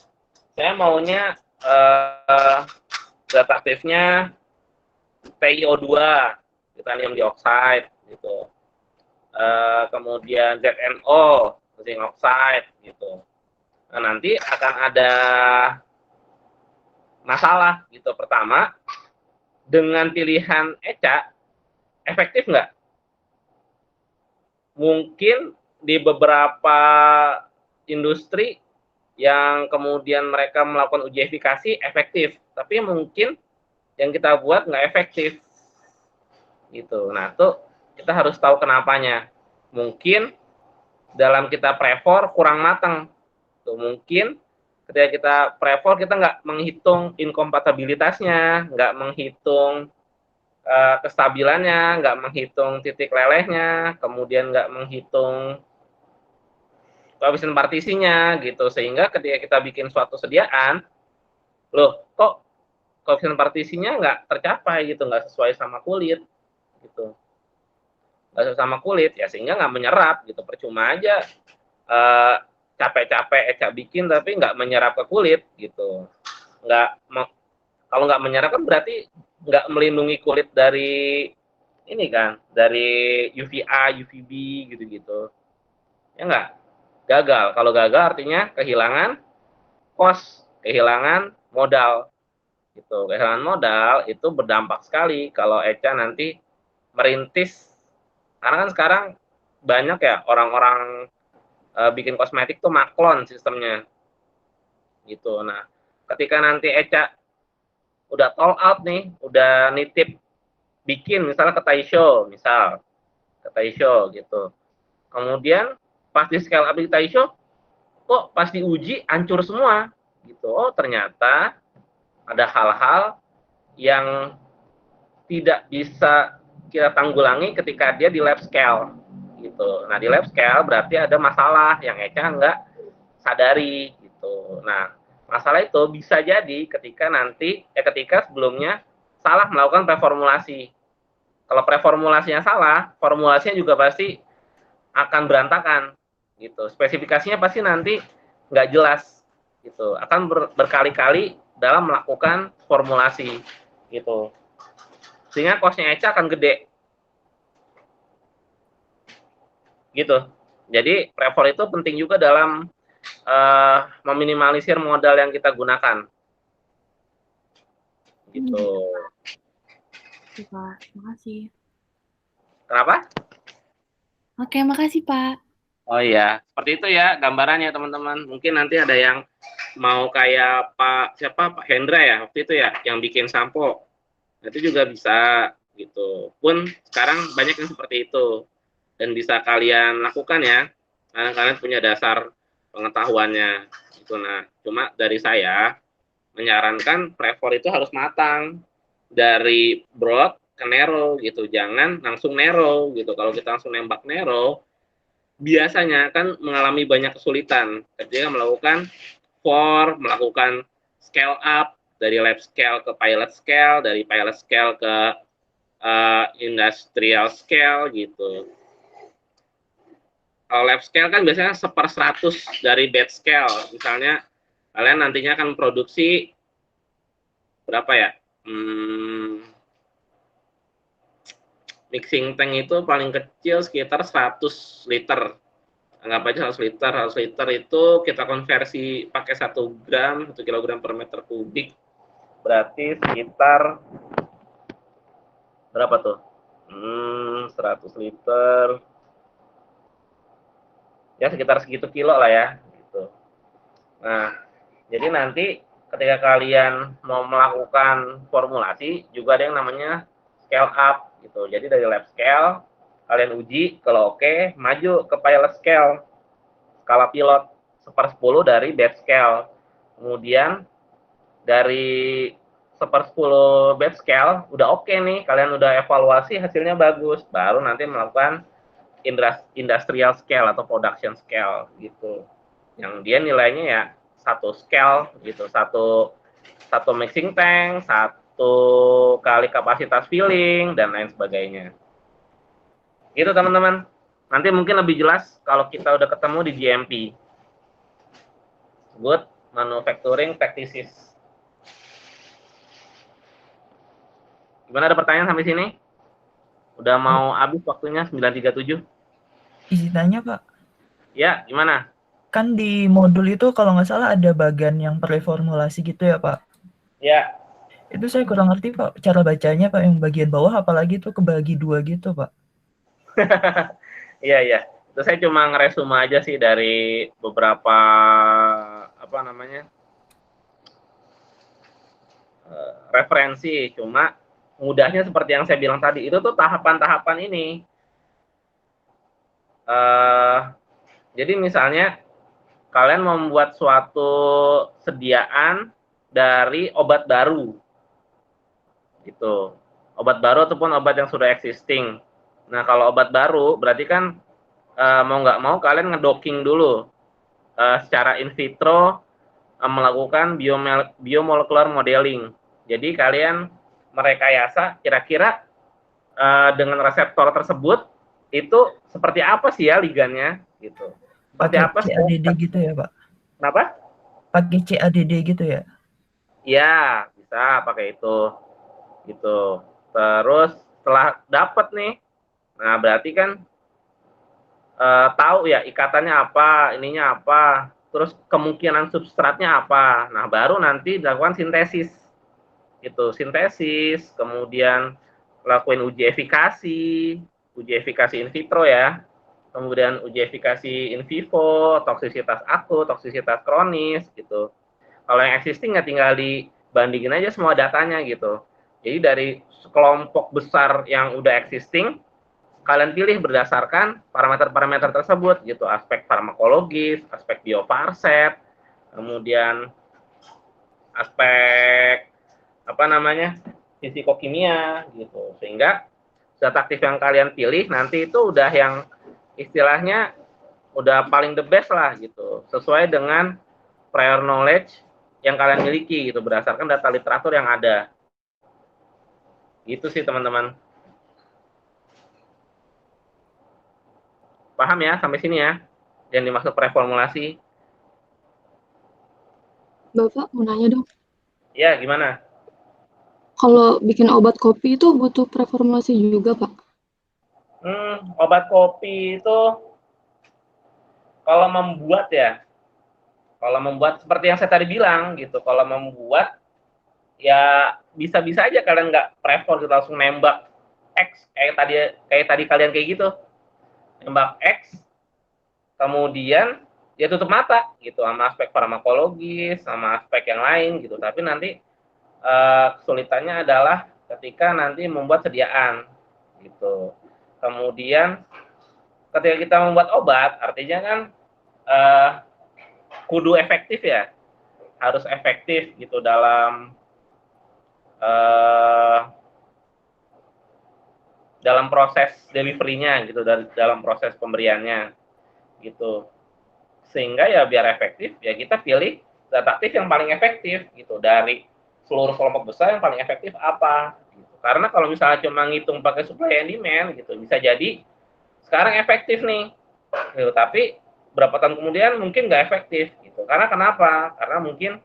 Saya maunya zat aktifnya TiO2, titanium dioxide gitu. Kemudian ZNO, zinc oxide gitu. Nah, nanti akan ada masalah gitu. Pertama, dengan pilihan Eca, efektif nggak? Mungkin di beberapa industri yang kemudian mereka melakukan uji efikasi efektif, tapi mungkin yang kita buat nggak efektif. Gitu. Nah, tuh kita harus tahu kenapanya. Mungkin dalam kita prevor kurang matang. Tuh, mungkin ketika kita prevor kita nggak menghitung inkompatibilitasnya, nggak menghitung kestabilannya, nggak menghitung titik lelehnya, kemudian nggak menghitung koefisien partisinya gitu, sehingga ketika kita bikin suatu sediaan, loh kok koefisien partisinya nggak tercapai gitu, nggak sesuai sama kulit gitu. sama kulit ya, sehingga nggak menyerap gitu. Percuma aja capek-capek Eca bikin tapi nggak menyerap ke kulit gitu. Kalau nggak menyerap kan berarti nggak melindungi kulit dari ini kan, dari UVA, UVB gitu-gitu. Ya nggak? Gagal. Kalau gagal artinya kehilangan cost, kehilangan modal. Gitu. Kehilangan modal itu berdampak sekali kalau Eca nanti merintis. Karena kan sekarang banyak ya orang-orang bikin kosmetik tuh maklon sistemnya. Gitu. Nah, ketika nanti Eca udah all out nih, udah nitip bikin misalnya ke Taisho, gitu. Kemudian pas di scale up di Taisho, kok pas diuji hancur semua gitu. Oh, ternyata ada hal-hal yang tidak bisa kita tanggulangi ketika dia di lab scale gitu. Nah, di lab scale berarti ada masalah yang Eca nggak sadari gitu. Nah, masalah itu bisa jadi ketika sebelumnya salah melakukan preformulasi. Kalau preformulasinya salah, formulasinya juga pasti akan berantakan gitu. Spesifikasinya pasti nanti nggak jelas gitu. Akan berkali-kali dalam melakukan formulasi gitu. Sehingga cost-nya Eca akan gede. Gitu. Jadi prefor itu penting juga dalam meminimalisir modal yang kita gunakan. Gitu. Pak, makasih. Kenapa? Oke, makasih Pak. Oh iya, seperti itu ya gambarannya teman-teman. Mungkin nanti ada yang mau kayak Pak Hendra ya waktu itu ya, yang bikin sampo. Itu juga bisa gitu. Pun sekarang banyak yang seperti itu dan bisa kalian lakukan ya. Karena kalian punya dasar pengetahuannya. Itu nah, cuma dari saya menyarankan prefor itu harus matang. Dari broad ke narrow gitu, jangan langsung narrow gitu. Kalau kita langsung nembak narrow, biasanya kan mengalami banyak kesulitan ketika melakukan melakukan scale up dari lab scale ke pilot scale, dari pilot scale ke industrial scale gitu. Kalau lab scale kan biasanya 1/100 dari batch scale. Misalnya kalian nantinya akan produksi berapa ya? Mixing tank itu paling kecil sekitar 100 liter. Anggap aja 100 liter. 100 liter itu kita konversi pakai 1 gram, 1 kilogram per meter kubik. Berarti sekitar berapa tuh? 100 liter. Ya sekitar segitu kilo lah ya. Gitu. Nah, jadi nanti ketika kalian mau melakukan formulasi, juga ada yang namanya scale up gitu. Jadi dari lab scale kalian uji, kalau oke, maju ke pilot scale, skala pilot 1/10 dari batch scale. Kemudian dari 1/10 batch scale udah oke nih, kalian udah evaluasi hasilnya bagus, baru nanti melakukan industrial scale atau production scale gitu. Yang dia nilainya ya satu scale gitu, satu mixing tank, 1 kali kapasitas filling dan lain sebagainya. Gitu teman-teman. Nanti mungkin lebih jelas kalau kita udah ketemu di GMP. Good Manufacturing Practices. Gimana, ada pertanyaan sampai sini? Udah mau habis waktunya 9.37. Izin tanya Pak. Ya, gimana? Kan di modul itu kalau nggak salah ada bagian yang preformulasi gitu ya Pak? Ya. Itu saya kurang ngerti Pak, cara bacanya Pak, yang bagian bawah apalagi itu kebagi 2 gitu Pak. Iya. Itu saya cuma ngeresume aja sih dari beberapa referensi. Cuma mudahnya seperti yang saya bilang tadi, itu tuh tahapan-tahapan ini. Jadi misalnya kalian membuat suatu sediaan dari obat baru, gitu. Obat baru ataupun obat yang sudah existing. Nah, kalau obat baru berarti kan mau nggak mau kalian ngedocking dulu secara in vitro, melakukan biomolecular modeling. Jadi kalian merekayasa kira-kira dengan reseptor tersebut itu seperti apa sih ya ligannya gitu. Seperti Pakai apa sih? CADD gitu ya, Pak? Kenapa? Pakai CADD gitu ya? Iya, bisa pakai itu gitu. Terus setelah dapat nih, nah berarti kan tahu ya ikatannya apa, ininya apa, terus kemungkinan substratnya apa. Nah, baru nanti dilakukan sintesis. Gitu, sintesis, kemudian lakuin uji efikasi in vitro ya. Kemudian uji efikasi in vivo, toksisitas akut, toksisitas kronis gitu. Kalau yang existing ya tinggal dibandingin aja semua datanya gitu. Jadi dari kelompok besar yang udah existing, kalian pilih berdasarkan parameter-parameter tersebut gitu, aspek farmakologis, aspek bioparset, kemudian aspek apa namanya fisikokimia gitu, sehingga zat aktif yang kalian pilih nanti itu udah yang istilahnya udah paling the best lah gitu, sesuai dengan prior knowledge yang kalian miliki gitu, berdasarkan data literatur yang ada. Gitu sih teman-teman. Paham ya sampai sini ya? Yang dimaksud preformulasi. Bapak mau nanya dong. Ya, gimana? Kalau bikin obat kopi itu butuh preformulasi juga, Pak? Obat kopi itu kalau membuat ya, kalau membuat seperti yang saya tadi bilang gitu, kalau membuat ya bisa-bisa aja kalian nggak prefor gitu langsung nembak X kayak tadi kalian kayak gitu, nembak X, kemudian ya tutup mata gitu sama aspek farmakologis, sama aspek yang lain gitu. Tapi nanti kesulitannya adalah ketika nanti membuat sediaan gitu. Kemudian ketika kita membuat obat, artinya kan kudu efektif ya, harus efektif gitu dalam proses delivery-nya gitu, dalam proses pemberiannya gitu. Sehingga ya biar efektif ya kita pilih zat aktif yang paling efektif gitu, dari seluruh kelompok besar yang paling efektif apa gitu. Karena kalau misalnya cuma ngitung pakai supply and demand gitu, bisa jadi sekarang efektif nih gitu, tapi berapa tahun kemudian mungkin nggak efektif gitu. Karena kenapa? Karena mungkin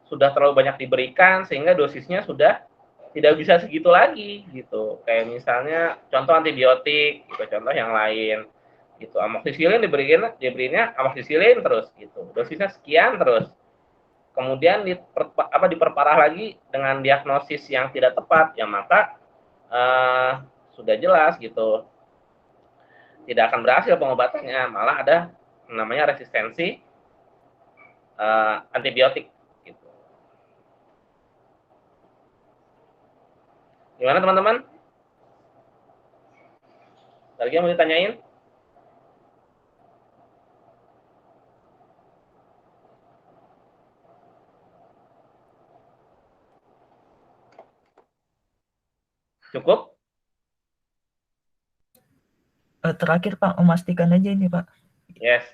sudah terlalu banyak diberikan sehingga dosisnya sudah tidak bisa segitu lagi gitu. Kayak misalnya contoh antibiotik gitu, contoh yang lain gitu. Amoxicillin diberinya amoxicillin terus gitu. Dosisnya sekian terus. Kemudian diperparah lagi dengan diagnosis yang tidak tepat, ya maka sudah jelas gitu tidak akan berhasil pengobatannya, malah ada namanya resistensi antibiotik gitu. Gimana teman-teman? Lagi yang mau ditanyain? Cukup? Terakhir Pak, memastikan aja ini Pak. Yes.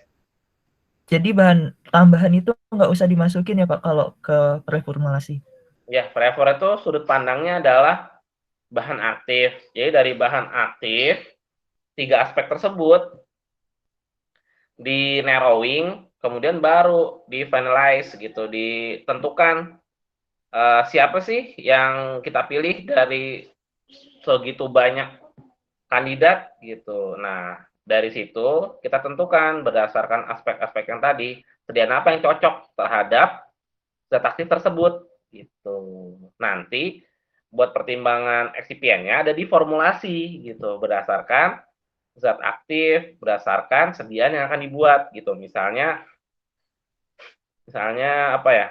Jadi bahan tambahan itu nggak usah dimasukin ya Pak kalau ke preformulasi? Ya, prefor itu sudut pandangnya adalah bahan aktif. Jadi dari bahan aktif, 3 aspek tersebut di narrowing, kemudian baru di finalize gitu, ditentukan siapa sih yang kita pilih dari segitu banyak kandidat gitu. Nah, dari situ kita tentukan berdasarkan aspek-aspek yang tadi, sediaan apa yang cocok terhadap zat aktif tersebut gitu. Nanti buat pertimbangan excipient-nya ada di formulasi gitu, berdasarkan zat aktif, berdasarkan sediaan yang akan dibuat gitu. Misalnya apa ya?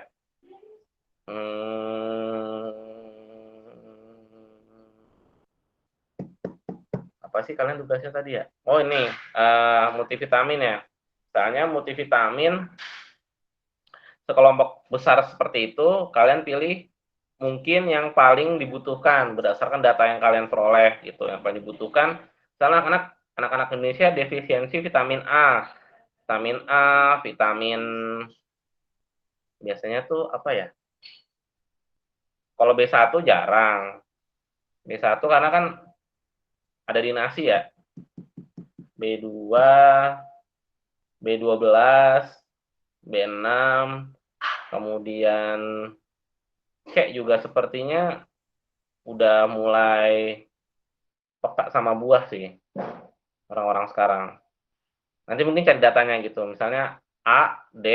Apa sih kalian tugasnya tadi ya? Oh ini multivitamin ya. Misalnya multivitamin sekelompok besar seperti itu, kalian pilih mungkin yang paling dibutuhkan berdasarkan data yang kalian peroleh gitu, yang paling dibutuhkan. Misalnya anak-anak Indonesia defisiensi vitamin A, vitamin biasanya tuh apa ya? Kalau B1 jarang. B1 karena kan ada di nasi ya. B2, B12, B6, kemudian C juga sepertinya udah mulai peka sama buah sih orang-orang sekarang. Nanti mungkin cari datanya gitu, misalnya A, D,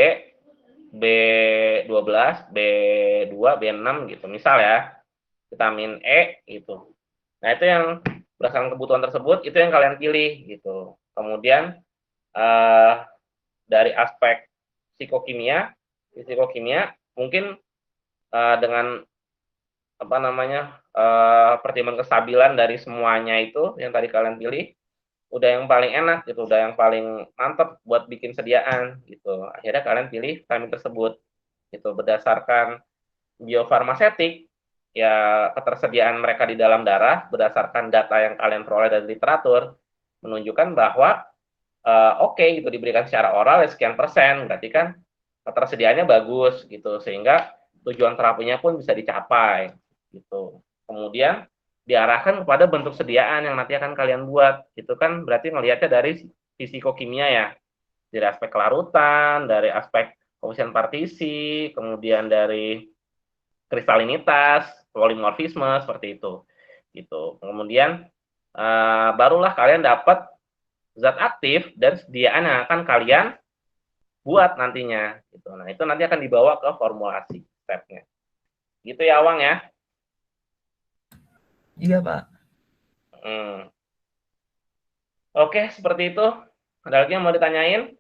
B12, B2, B6 gitu, misal ya, vitamin E gitu. Nah itu yang berdasarkan kebutuhan tersebut, itu yang kalian pilih gitu. Kemudian dari aspek psikokimia mungkin dengan apa namanya pertimbangan kestabilan dari semuanya itu yang tadi kalian pilih udah yang paling enak gitu, udah yang paling mantep buat bikin sediaan gitu. Akhirnya kalian pilih vitamin tersebut gitu berdasarkan biofarmasetik ya ketersediaan mereka di dalam darah berdasarkan data yang kalian peroleh dari literatur menunjukkan bahwa oke gitu diberikan secara oral ya sekian persen berarti kan ketersediaannya bagus gitu sehingga tujuan terapinya pun bisa dicapai gitu. Kemudian diarahkan kepada bentuk sediaan yang nanti akan kalian buat. Itu kan berarti melihatnya dari fisikokimia ya. Dari aspek kelarutan, dari aspek komposisi partisi, kemudian dari kristalinitas, polimorfisme seperti itu. Gitu. Kemudian barulah kalian dapat zat aktif dan sediaan yang akan kalian buat nantinya. Gitu. Nah, itu nanti akan dibawa ke formulasi stepnya. Gitu ya, Awang ya? Iya, Pak. Oke, seperti itu. Ada lagi yang mau ditanyain?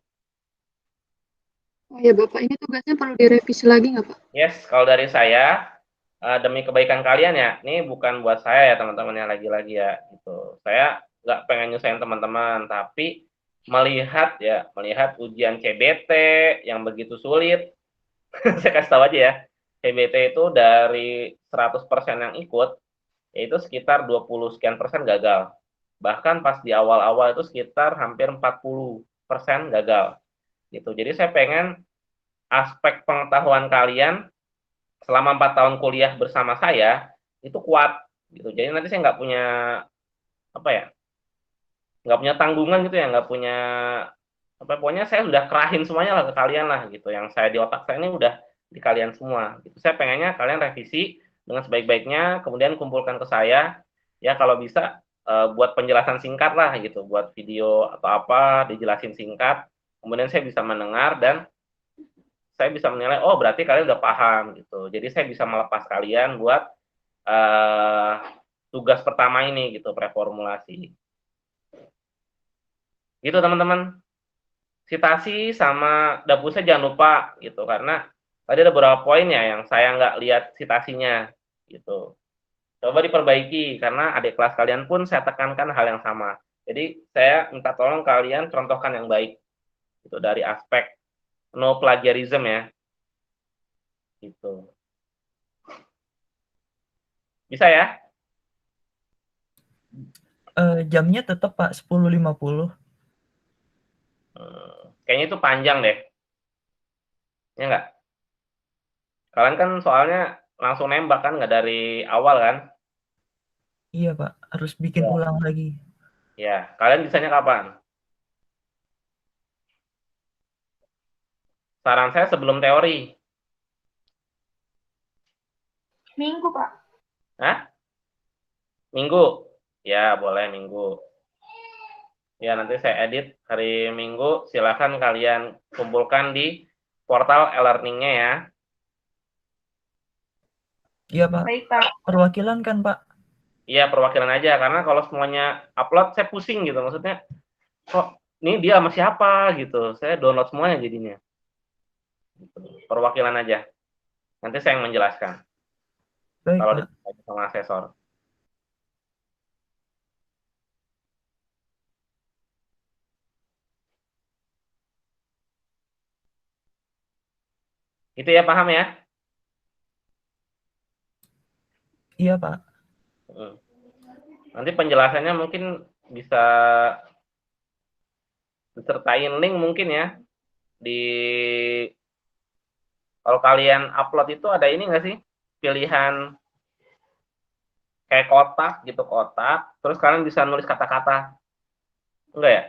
Oh ya Bapak, ini tugasnya perlu direvisi lagi nggak Pak? Yes, kalau dari saya, demi kebaikan kalian ya, ini bukan buat saya ya teman-teman yang lagi-lagi ya. Gitu. Saya nggak pengen nyusahin teman-teman, tapi melihat ujian CBT yang begitu sulit, saya kasih tahu aja ya, CBT itu dari 100% yang ikut, yaitu sekitar 20 sekian persen gagal. Bahkan pas di awal-awal itu sekitar hampir 40% gagal. Gitu. Jadi saya pengen aspek pengetahuan kalian selama 4 tahun kuliah bersama saya itu kuat. Gitu. Jadi nanti saya nggak punya nggak punya tanggungan gitu ya, nggak punya pokoknya saya udah kerahin semuanya lah ke kalian lah gitu. Yang saya di otak saya ini udah di kalian semua. Gitu. Saya pengennya kalian revisi dengan sebaik-baiknya, kemudian kumpulkan ke saya. Ya kalau bisa buat penjelasan singkat lah gitu, buat video atau apa dijelasin singkat. Kemudian saya bisa mendengar dan saya bisa menilai, oh berarti kalian udah paham gitu. Jadi saya bisa melepas kalian buat tugas pertama ini gitu, preformulasi. Gitu teman-teman. Citasi sama dapusnya jangan lupa gitu karena tadi ada beberapa poin ya yang saya nggak lihat citasinya gitu. Coba diperbaiki karena adik kelas kalian pun saya tekankan hal yang sama. Jadi saya minta tolong kalian contohkan yang baik itu dari aspek no plagiarism ya. Gitu. Bisa ya? Jamnya tetap Pak 10.50. Kayaknya itu panjang deh. Ya nggak? Kalian kan soalnya langsung nembak kan, nggak dari awal kan? Iya Pak, harus bikin ulang lagi. Ya, kalian bisanya kapan? Saran saya sebelum teori. Minggu, Pak. Hah? Minggu? Ya, boleh Minggu. Ya, nanti saya edit hari Minggu. Silakan kalian kumpulkan di portal e-learning-nya ya. Iya Pak. Baik, Pak. Perwakilan kan Pak? Iya, perwakilan aja. Karena kalau semuanya upload, saya pusing gitu. Maksudnya, kok ini dia sama siapa gitu. Saya download semuanya jadinya. Perwakilan aja. Nanti saya yang menjelaskan. Baik, kalau Pak. sama asesor. Itu ya, paham ya? Iya Pak. Nanti penjelasannya mungkin bisa disertain link mungkin ya. Kalau kalian upload itu ada ini nggak sih? Pilihan kayak kotak gitu, kotak. Terus kalian bisa nulis kata-kata. Enggak ya?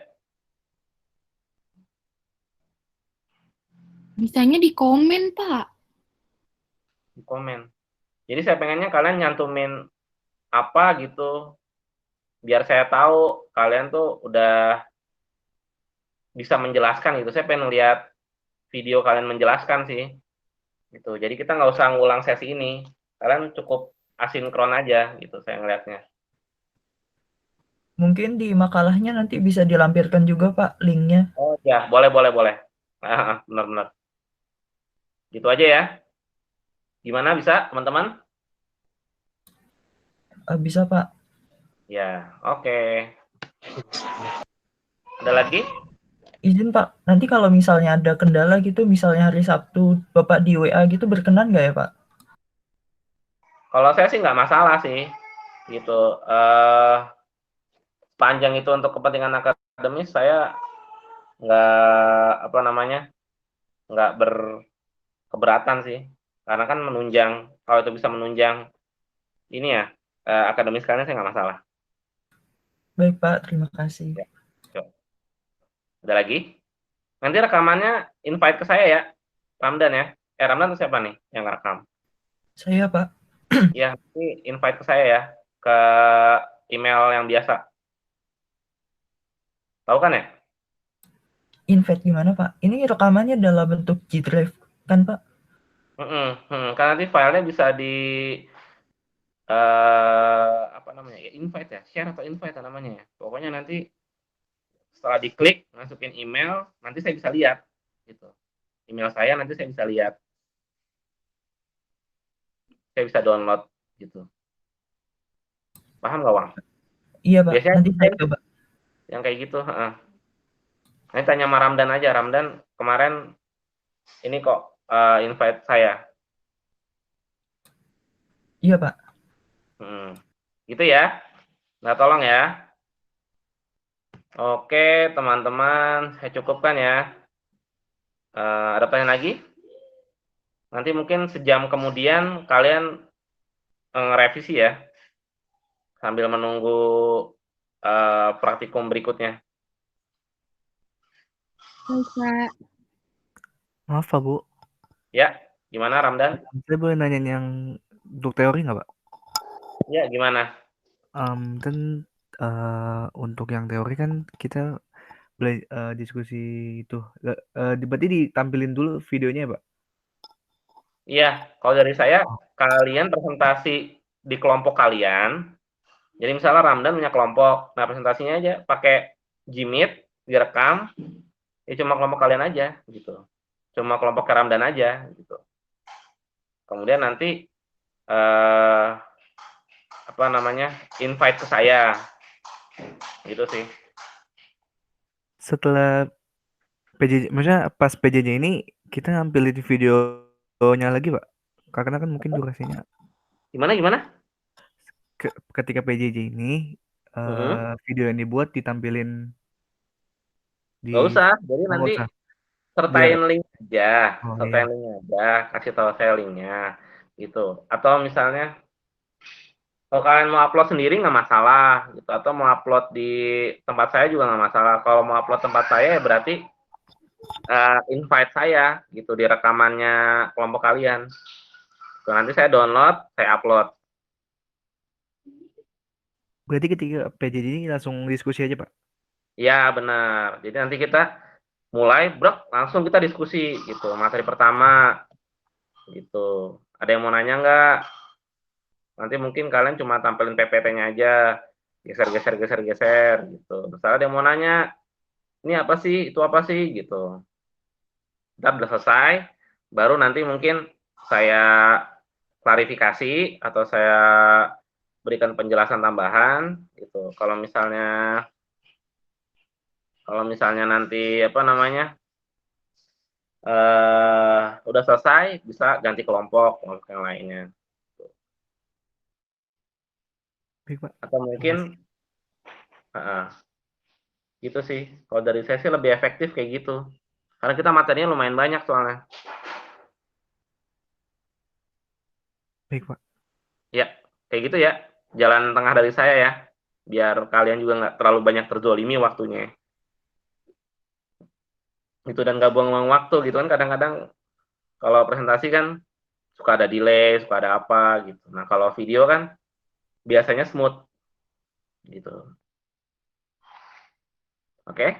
Bisanya di komen, Pak. Di komen. Jadi saya pengennya kalian nyantumin apa gitu, biar saya tahu kalian tuh udah bisa menjelaskan gitu. Saya pengen lihat video kalian menjelaskan sih. Gitu. Jadi kita nggak usah ngulang sesi ini. Kalian cukup asinkron aja gitu saya ngelihatnya. Mungkin di makalahnya nanti bisa dilampirkan juga Pak linknya. Oh ya, boleh. Benar-benar. Gitu aja ya. Gimana bisa teman-teman? Bisa Pak. Ya, oke. Ada lagi? Izin Pak, nanti kalau misalnya ada kendala gitu, misalnya hari Sabtu Bapak di WA gitu berkenan nggak ya Pak? Kalau saya sih nggak masalah sih, gitu. Panjang itu untuk kepentingan akademis, saya nggak berkeberatan sih, karena kan menunjang. Kalau itu bisa menunjang ini ya, akademis kalian saya nggak masalah. Baik Pak, terima kasih. Ya. Ada lagi? Nanti rekamannya invite ke saya ya, Ramdan ya. Ramdan itu siapa nih yang rekam? Saya Pak. Ya, nanti invite ke saya ya, ke email yang biasa. Tahu kan ya? Invite gimana Pak? Ini rekamannya dalam bentuk G Drive kan Pak? Kan nanti filenya bisa di invite ya, share atau invite namanya ya. Pokoknya nanti setelah diklik masukin email, nanti saya bisa lihat gitu. Email saya nanti saya bisa lihat. Saya bisa download gitu. Paham nggak, Wang? Iya Pak, Biasanya nanti saya coba. yang kayak gitu, Nanti tanya sama Ramdan aja. Ramdan kemarin ini kok invite saya. Iya Pak. Gitu ya. Nah, tolong ya. Oke, teman-teman, saya cukupkan ya. Ada pertanyaan lagi? Nanti mungkin sejam kemudian kalian ngerevisi ya, sambil menunggu praktikum berikutnya. Baik, Pak. Maaf Pak Bu, Ya, gimana Ramdan? saya boleh nanya yang untuk teori nggak Pak? Ya, gimana? Kan untuk yang teori kan kita diskusi itu, berarti ditampilin dulu videonya ya Pak? Iya, kalau dari saya, kalian presentasi di kelompok kalian. Jadi misalnya Ramdan punya kelompok, nah presentasinya aja pakai Gmeet, direkam, ya cuma kelompok kalian aja gitu. Cuma kelompok Ramdan aja gitu. Kemudian nanti invite ke saya. Gitu sih. Setelah PJJ, maksudnya pas PJJ ini kita nampilin videonya lagi Pak? Karena kan mungkin durasinya. Gimana? Ketika PJJ ini video yang dibuat ditampilin di. Nggak usah, jadi nanti usah. sertain link aja, Iya. kasih tahu saya linknya gitu. Atau misalnya kalau kalian mau upload sendiri nggak masalah gitu, atau mau upload di tempat saya juga nggak masalah. Kalau mau upload tempat saya ya berarti invite saya gitu di rekamannya kelompok kalian. Nanti saya download, saya upload. Berarti ketika PJJ ini langsung diskusi aja Pak? Ya benar. Jadi nanti kita mulai, langsung kita diskusi gitu. Materi pertama gitu. Ada yang mau nanya nggak? Nanti mungkin kalian cuma tampilin PPT-nya aja, geser gitu. Terus ada yang mau nanya, ini apa sih, itu apa sih gitu. Udah selesai, baru nanti mungkin saya klarifikasi atau saya berikan penjelasan tambahan gitu. Kalau misalnya nanti udah selesai, bisa ganti kelompok yang lainnya. Baik, Pak. Atau mungkin gitu sih. Kalau dari saya sih lebih efektif kayak gitu. Karena kita materinya lumayan banyak soalnya. Baik, Pak. Ya, kayak gitu ya. Jalan tengah dari saya ya. Biar kalian juga nggak terlalu banyak terzolimi waktunya. gitu dan nggak buang-buang waktu gitu kan. Kadang-kadang kalau presentasi kan suka ada delay, suka ada apa gitu. Nah kalau video kan biasanya smooth gitu. Oke?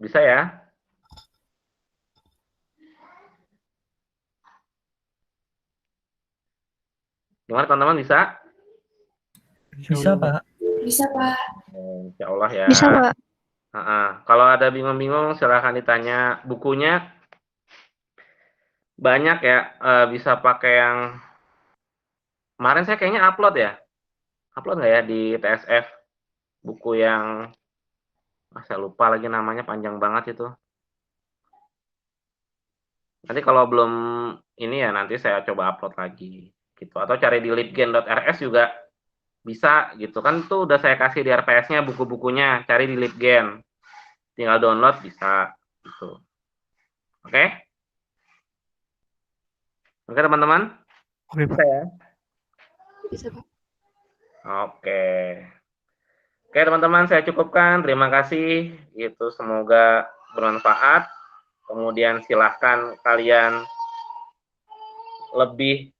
Bisa ya? Gimana teman-teman, bisa? Bisa, Pak. Bisa, Pak. Insya Allah ya. Bisa, Pak. Kalau ada bingung-bingung silahkan ditanya. Bukunya banyak ya, bisa pakai yang kemarin saya kayaknya upload nggak ya di TSF, buku yang saya lupa lagi namanya, panjang banget itu. Nanti kalau belum ini ya nanti saya coba upload lagi gitu, atau cari di libgen.rs juga bisa gitu kan, tuh udah saya kasih di RPS-nya buku-bukunya, cari di Libgen, tinggal download bisa gitu. Oke? Oke teman-teman? Oke, Bisa ya? Bisa, Pak. Oke. Oke teman-teman, saya cukupkan. Terima kasih. Itu semoga bermanfaat. Kemudian silahkan kalian lebih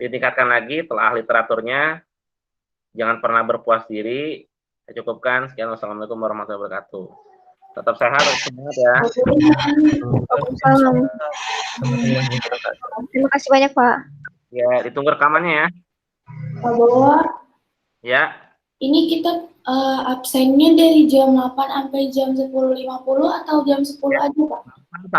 ditingkatkan lagi telah literaturnya. Jangan pernah berpuas diri. Saya cukupkan. Sekian, wassalamualaikum warahmatullahi wabarakatuh. Tetap sehat, semangat ya. Waalaikumsalam. Terima kasih banyak, Pak. Ya, ditunggu rekamannya ya. Pak Bowo, Ya. ini kita absennya dari jam 8 sampai jam 10.50 atau jam 10 aja, Pak?